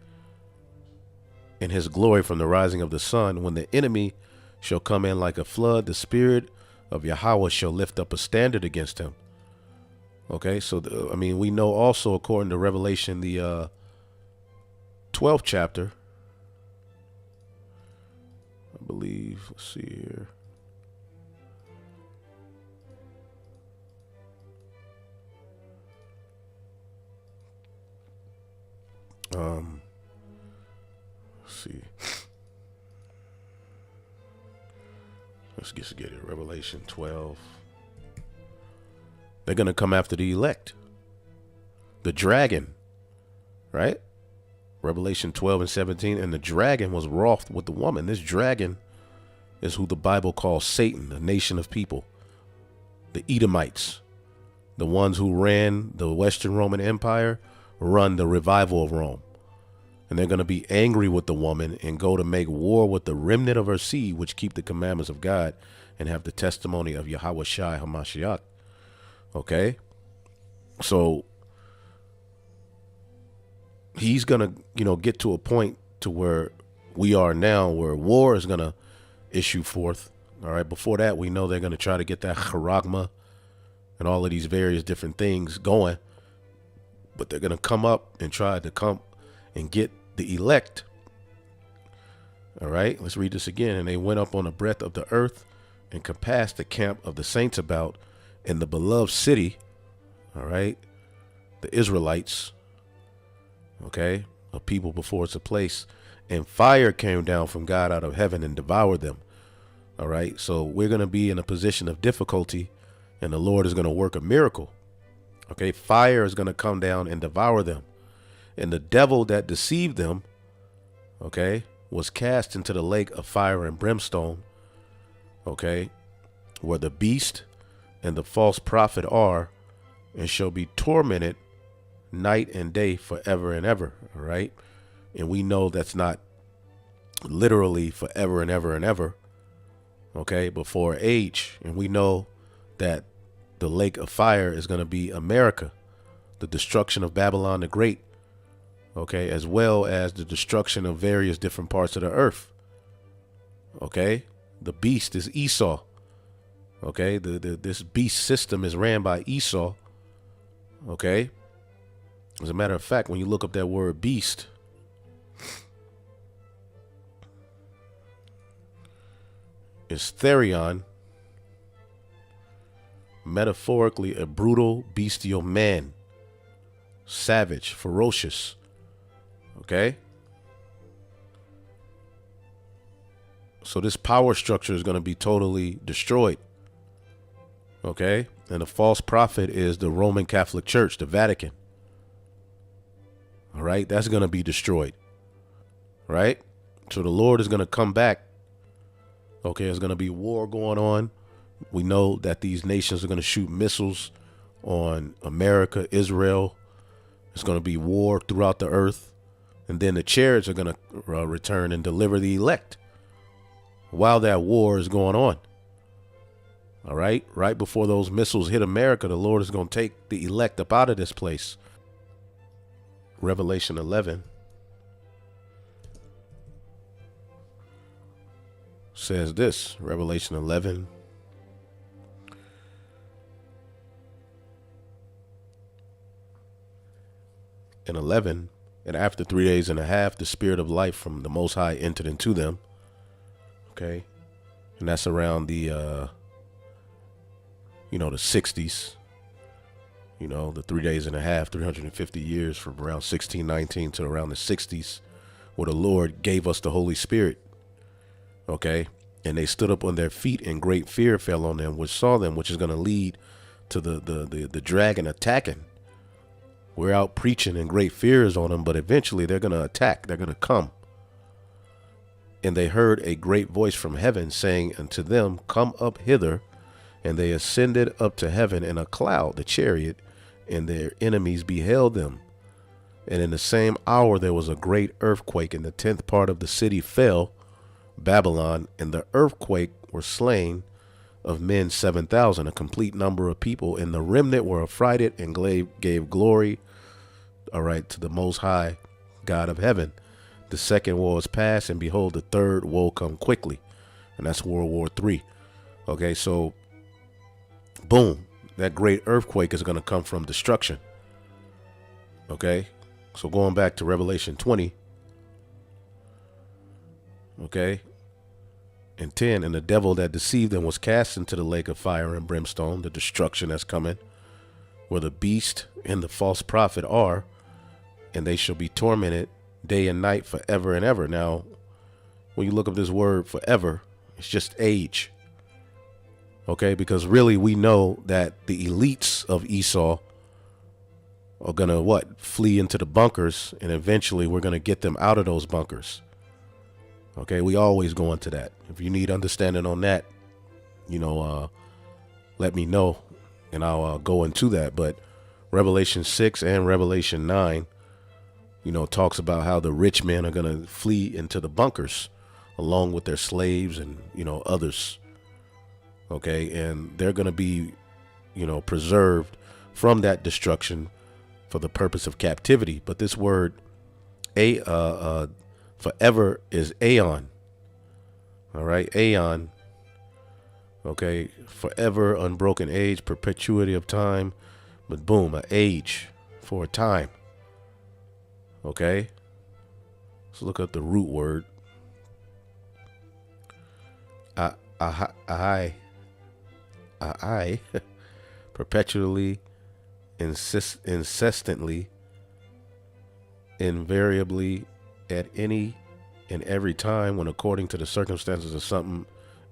in his glory from the rising of the sun, when the enemy shall come in like a flood, the spirit of Yahweh shall lift up a standard against him. Okay, so we know also according to Revelation, the 12th chapter, I believe, let's see here. Let's see. Let's just get it. Revelation 12. They're going to come after the elect. The dragon, right? Revelation 12:17. And the dragon was wroth with the woman. This dragon is who the Bible calls Satan, the nation of people. The Edomites, the ones who ran the Western Roman Empire, run the revival of Rome. And they're going to be angry with the woman and go to make war with the remnant of her seed, which keep the commandments of God and have the testimony of Yahweh Shai HaMashiach. Okay? So he's going to, get to a point to where we are now, where war is going to issue forth. All right? Before that, we know they're going to try to get that charagma and all of these various different things going. But they're going to come up and try to come and get the elect. All right, let's read this again. And they went up on the breadth of the earth and compassed the camp of the saints about in the beloved city. All right, the Israelites. Okay, a people before it's a place. And fire came down from God out of heaven and devoured them. All right, so we're going to be in a position of difficulty and the Lord is going to work a miracle. Okay, fire is going to come down and devour them. And the devil that deceived them, okay, was cast into the lake of fire and brimstone, okay, where the beast and the false prophet are, and shall be tormented night and day forever and ever, all right? And we know that's not literally forever and ever and ever, okay, but for age. And we know that the lake of fire is going to be America, the destruction of Babylon the Great, okay, as well as the destruction of various different parts of the earth. Okay, the beast is Esau. Okay, this beast system is ran by Esau. Okay, as a matter of fact, when you look up that word beast, it's therion, metaphorically a brutal, bestial man, savage, ferocious. Okay, so this power structure is going to be totally destroyed. Okay, and the false prophet is the Roman Catholic Church, the Vatican. All right, that's going to be destroyed. Right, so the Lord is going to come back. Okay, there's going to be war going on. We know that these nations are going to shoot missiles on America, Israel. It's going to be war throughout the earth. And then the chariots are going to return and deliver the elect while that war is going on. All right. Right before those missiles hit America, the Lord is going to take the elect up out of this place. Revelation 11 says this. Revelation 11. And 11. And after 3 days and a half, the spirit of life from the Most High entered into them. Okay. And that's around the, the 60s. The 3 days and a half, 350 years from around 1619 to around the 60s, where the Lord gave us the Holy Spirit. Okay. And they stood up on their feet and great fear fell on them, which saw them, which is going to lead to the dragon attacking. We're out preaching and great fear is on them, but eventually they're going to attack. They're going to come. And they heard a great voice from heaven saying unto them, come up hither. And they ascended up to heaven in a cloud, the chariot, and their enemies beheld them. And in the same hour there was a great earthquake, and the 10th part of the city fell. Babylon, and the earthquake were slain of men 7,000, a complete number of people, and the remnant were affrighted and gave glory, all right, to the Most High God of heaven. The second war is past, and behold, the third woe come quickly, and that's World War III. Okay, so boom, that great earthquake is going to come from destruction. Okay, so going back to Revelation 20, okay, and 10, and the devil that deceived them was cast into the lake of fire and brimstone, the destruction that's coming, where the beast and the false prophet are, and they shall be tormented day and night forever and ever. Now, when you look up this word forever, it's just age. Okay, because really we know that the elites of Esau are going to flee into the bunkers, and eventually we're going to get them out of those bunkers. Okay, we always go into that. If you need understanding on that, let me know, and I'll go into that. But Revelation 6 and Revelation 9, talks about how the rich men are going to flee into the bunkers along with their slaves and, others. Okay, and they're going to be, preserved from that destruction for the purpose of captivity. But this word, forever, is aeon. All right, aeon. Okay, forever, unbroken age, perpetuity of time. But boom, an age for a time. Okay, let's look up the root word. I perpetually, incessantly, invariably, at any and every time, when according to the circumstances of something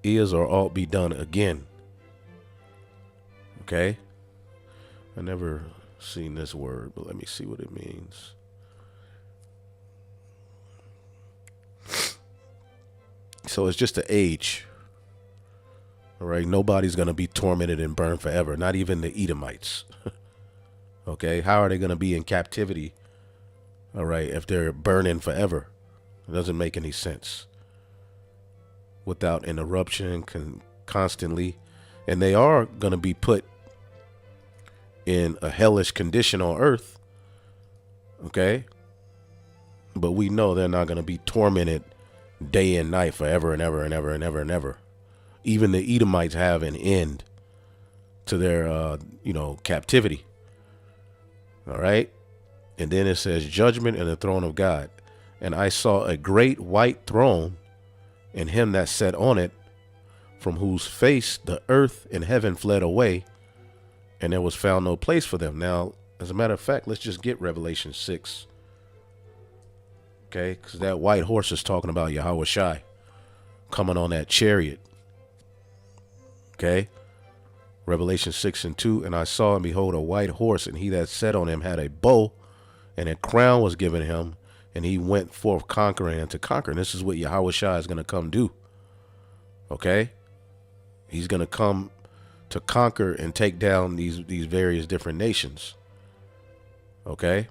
is or ought be done again. Okay, I never seen this word, but let me see what it means. So it's just an age. All right, nobody's going to be tormented and burned forever, not even the Edomites. Okay, how are they going to be in captivity? All right, if they're burning forever? It doesn't make any sense. Without interruption, constantly. And they are going to be put in a hellish condition on earth. Okay, but we know they're not going to be tormented day and night forever and ever and ever and ever and ever. Even the Edomites have an end to their, captivity. All right. And then it says judgment and the throne of God. And I saw a great white throne and him that sat on it, from whose face the earth and heaven fled away, and there was found no place for them. Now, as a matter of fact, let's just get Revelation 6. Okay, because that white horse is talking about Yahweh Shai coming on that chariot. Okay, Revelation 6:2, and I saw and behold a white horse, and he that sat on him had a bow, and a crown was given him, and he went forth conquering and to conquer. And this is what Yahweh Shai is going to come do. Okay, he's going to come to conquer and take down these various different nations. Okay,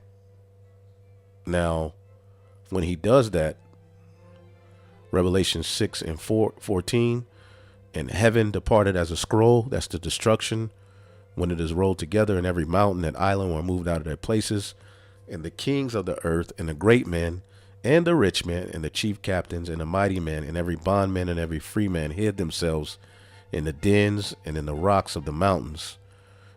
now when he does that, Revelation 6:14, and heaven departed as a scroll. That's the destruction when it is rolled together, and every mountain and island were moved out of their places. And the kings of the earth, and the great men, and the rich men, and the chief captains, and the mighty men, and every bondman and every free man hid themselves in the dens and in the rocks of the mountains,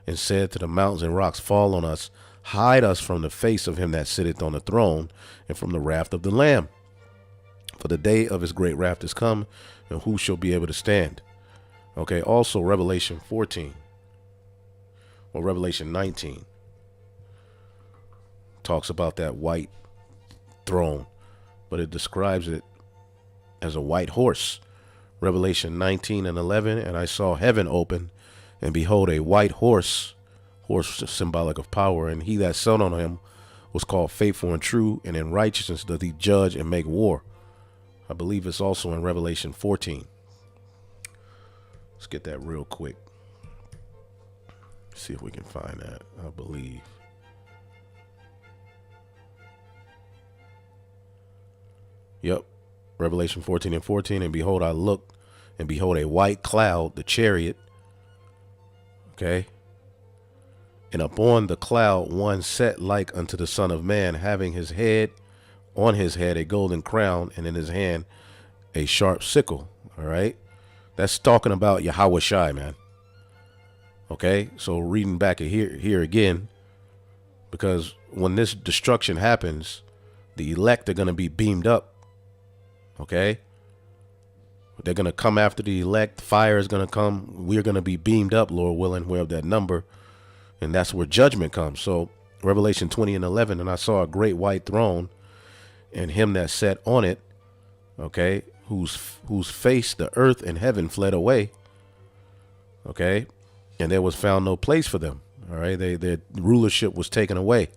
and said to the mountains and rocks, fall on us, hide us from the face of him that sitteth on the throne, and from the wrath of the Lamb. For the day of his great wrath is come, and who shall be able to stand? Okay, also Revelation 14, or Revelation 19, talks about that white throne, but it describes it as a white horse. Revelation 19:11, and I saw heaven open, and behold a white horse symbolic of power, and he that sat on him was called faithful and true, and in righteousness doth he judge and make war. I believe it's also in Revelation 14. Let's get that real quick. See if we can find that. I believe. Yep. Revelation 14 and 14. And behold, I looked, and behold, a white cloud, the chariot. Okay. And upon the cloud one set like unto the Son of Man, having his head, on his head a golden crown, and in his hand a sharp sickle. All right. That's talking about Yahweh Shai, man. Okay. So reading back here again, because when this destruction happens, the elect are going to be beamed up. Okay. They're going to come after the elect. Fire is going to come. We're going to be beamed up, Lord willing. We're of that number. And that's where judgment comes. So Revelation 20 and 11, and I saw a great white throne and him that sat on it, okay, whose face the earth and heaven fled away, okay, and there was found no place for them, all right, their rulership was taken away.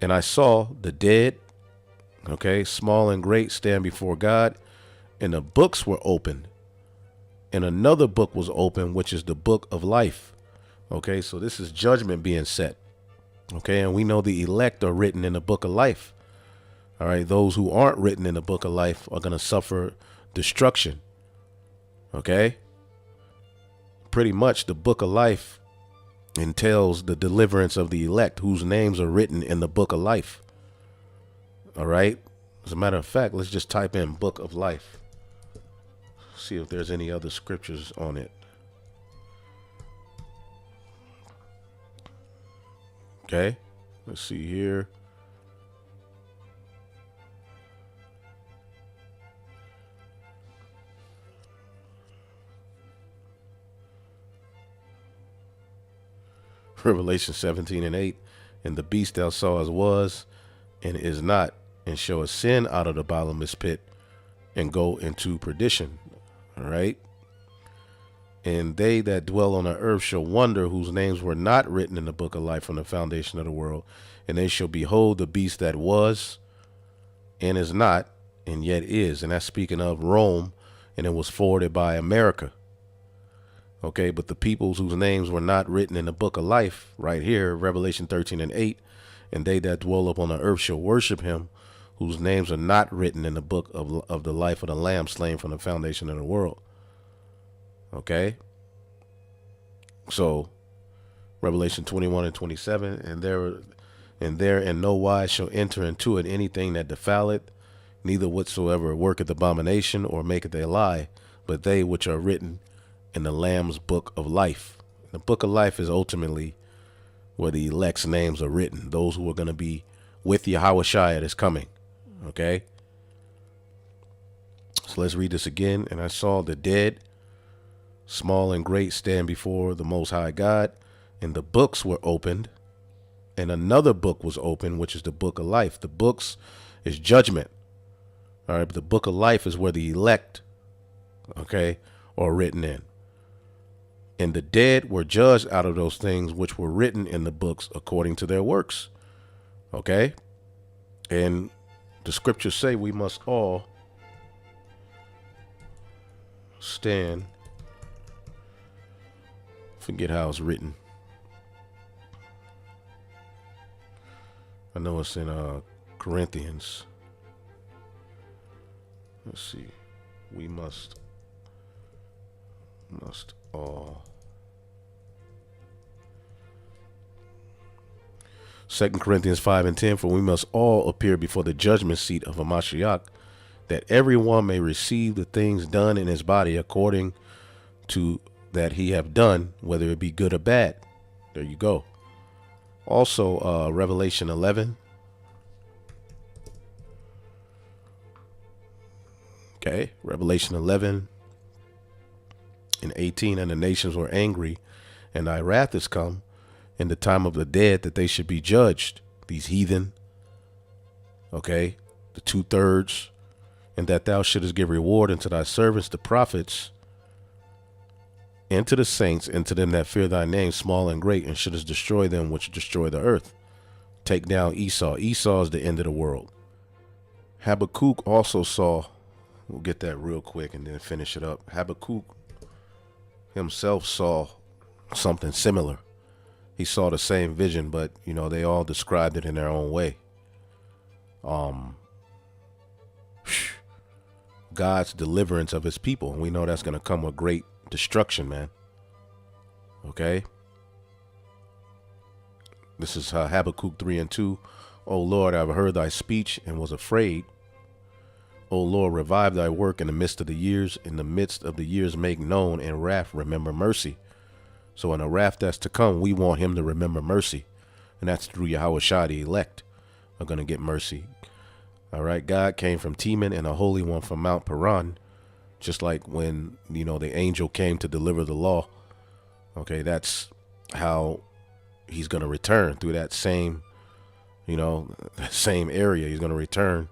And I saw the dead, okay, small and great, stand before God, and the books were opened, and another book was opened, which is the book of life. Okay, so this is judgment being set. Okay, and we know the elect are written in the book of life. All right, those who aren't written in the book of life are going to suffer destruction. Okay, pretty much the book of life entails the deliverance of the elect whose names are written in the book of life. All right, as a matter of fact, let's just type in book of life. See if there's any other scriptures on it. Okay, let's see here. Revelation 17 and 8. And the beast thou sawest was and is not, and shall ascend out of the bottomless pit and go into perdition. All right. And they that dwell on the earth shall wonder, whose names were not written in the book of life from the foundation of the world. And they shall behold the beast that was and is not and yet is. And that's speaking of Rome, and it was forwarded by America. Okay, but the peoples whose names were not written in the book of life, right here, Revelation 13 and 8, and they that dwell upon the earth shall worship him, whose names are not written in the book of the life of the Lamb slain from the foundation of the world. Okay, so Revelation 21 and 27, and there in no wise shall enter into it anything that defileth, neither whatsoever worketh abomination or maketh a lie, but they which are written in the Lamb's book of life. The book of life is ultimately where the elect's names are written, those who are going to be with Yahweh Shai that is coming. Okay, so let's read this again. And I saw the dead, small and great, stand before the Most High God, and the books were opened, and another book was opened, which is the book of life. The books is judgment. All right, but the book of life is where the elect, okay, are written in. And the dead were judged out of those things which were written in the books according to their works. Okay, and the scriptures say we must all stand. Forget how it's written. I know it's in Corinthians. Let's see. We must all. 2 Corinthians 5 and 10, for we must all appear before the judgment seat of Hamashiach, that everyone may receive the things done in his body according to that he have done, whether it be good or bad. There you go. Also, Revelation 11. Okay, Revelation 11 and 18, and the nations were angry, and thy wrath is come, in the time of the dead, that they should be judged, these heathen, okay, the 2/3, and that thou shouldest give reward unto thy servants, the prophets, and to the saints, and to them that fear thy name, small and great, and shouldest destroy them which destroy the earth. Take down Esau. Esau is the end of the world. Habakkuk also saw, we'll get that real quick and then finish it up. Habakkuk himself saw something similar. He saw the same vision, but you know, they all described it in their own way. God's deliverance of his people. And we know that's going to come with great destruction, man. Okay. This is Habakkuk 3:2. O Lord, I've heard thy speech and was afraid. O Lord, revive thy work in the midst of the years. In the midst of the years, make known. In wrath, remember mercy. So in a wrath that's to come, we want him to remember mercy. And that's through Yahushua, the elect are going to get mercy. All right. God came from Teman and a holy one from Mount Paran. Just like when, the angel came to deliver the law. Okay. That's how he's going to return through that same, same area. He's going to return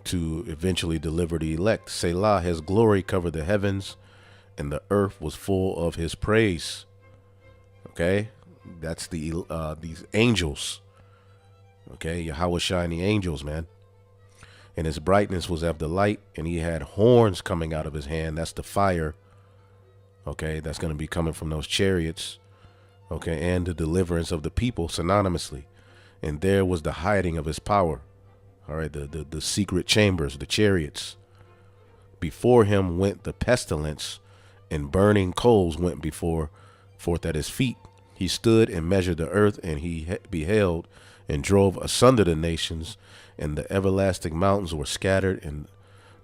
to eventually deliver the elect. Selah, his glory covered the heavens, and the earth was full of his praise. Okay, that's these angels. Okay, Yahushua and the angels, man. And his brightness was of the light, and he had horns coming out of his hand. That's the fire. Okay, that's going to be coming from those chariots. Okay, and the deliverance of the people synonymously. And there was the hiding of his power. All right, the secret chambers, the chariots. Before him went the pestilence, and burning coals went forth at his feet. He stood and measured the earth, and he beheld and drove asunder the nations, and the everlasting mountains were scattered, and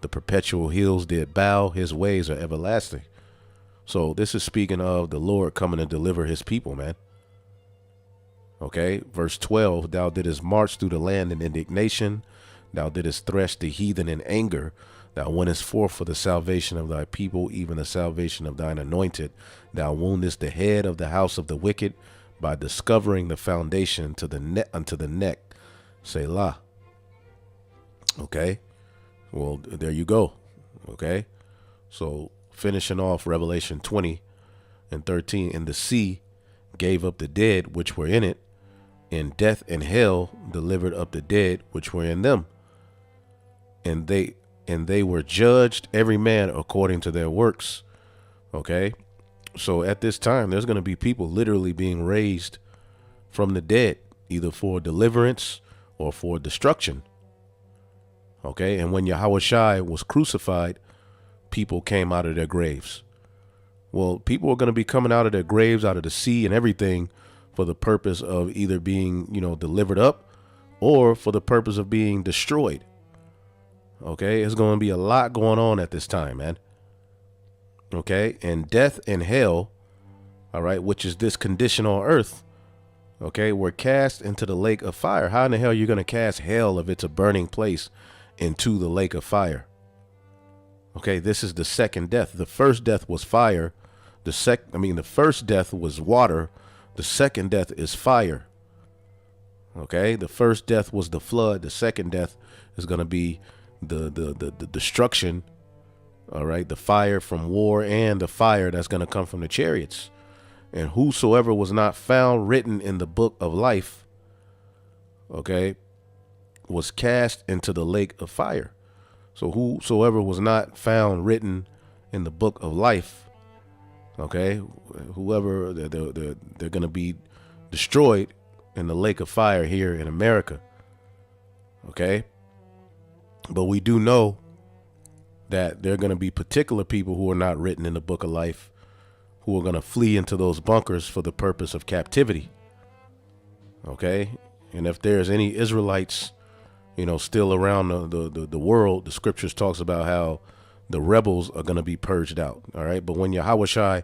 the perpetual hills did bow. His ways are everlasting. So this is speaking of the Lord coming to deliver his people, man. Okay, verse 12, thou didst march through the land in indignation. Thou didst thresh the heathen in anger. Thou wentest forth for the salvation of thy people, even the salvation of thine anointed. Thou woundest the head of the house of the wicked by discovering the foundation to the unto the neck. Selah. Okay, well, there you go. Okay, so finishing off Revelation 20:13, and the sea gave up the dead which were in it, and death and hell delivered up the dead which were in them. And they were judged, every man according to their works. Okay, so at this time, there's going to be people literally being raised from the dead, either for deliverance or for destruction. Okay, and when Yahushua was crucified, people came out of their graves. Well, people are going to be coming out of their graves, out of the sea and everything, for the purpose of either being, delivered up, or for the purpose of being destroyed. Okay, there's going to be a lot going on at this time, man. Okay, and death and hell, all right, which is this condition on earth, okay, were cast into the lake of fire. How in the hell are you going to cast hell, if it's a burning place, into the lake of fire? Okay, this is the second death. The first death was fire. The first death was water. The second death is fire. Okay, the first death was the flood. The second death is going to be the destruction. All right, the fire from war and the fire that's going to come from the chariots. And whosoever was not found written in the book of life, okay, was cast into the lake of fire. So whosoever was not found written in the book of life, okay, whoever, they're going to be destroyed in the lake of fire here in America. Okay. But we do know that there are going to be particular people who are not written in the book of life, who are going to flee into those bunkers for the purpose of captivity. Okay. And if there's any Israelites, still around the world, the scriptures talks about how the rebels are going to be purged out. All right. But when Yahushua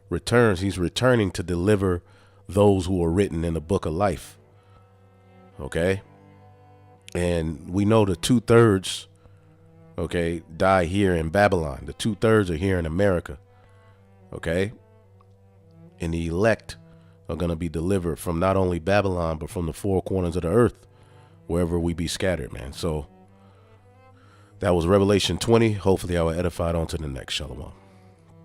returns, he's returning to deliver those who are written in the book of life. Okay. And we know the 2/3, okay, die here in Babylon. The 2/3 are here in America. Okay. And the elect are going to be delivered from not only Babylon, but from the four corners of the earth, wherever we be scattered, man. So that was Revelation 20. Hopefully I will edify on to the next. Shalom.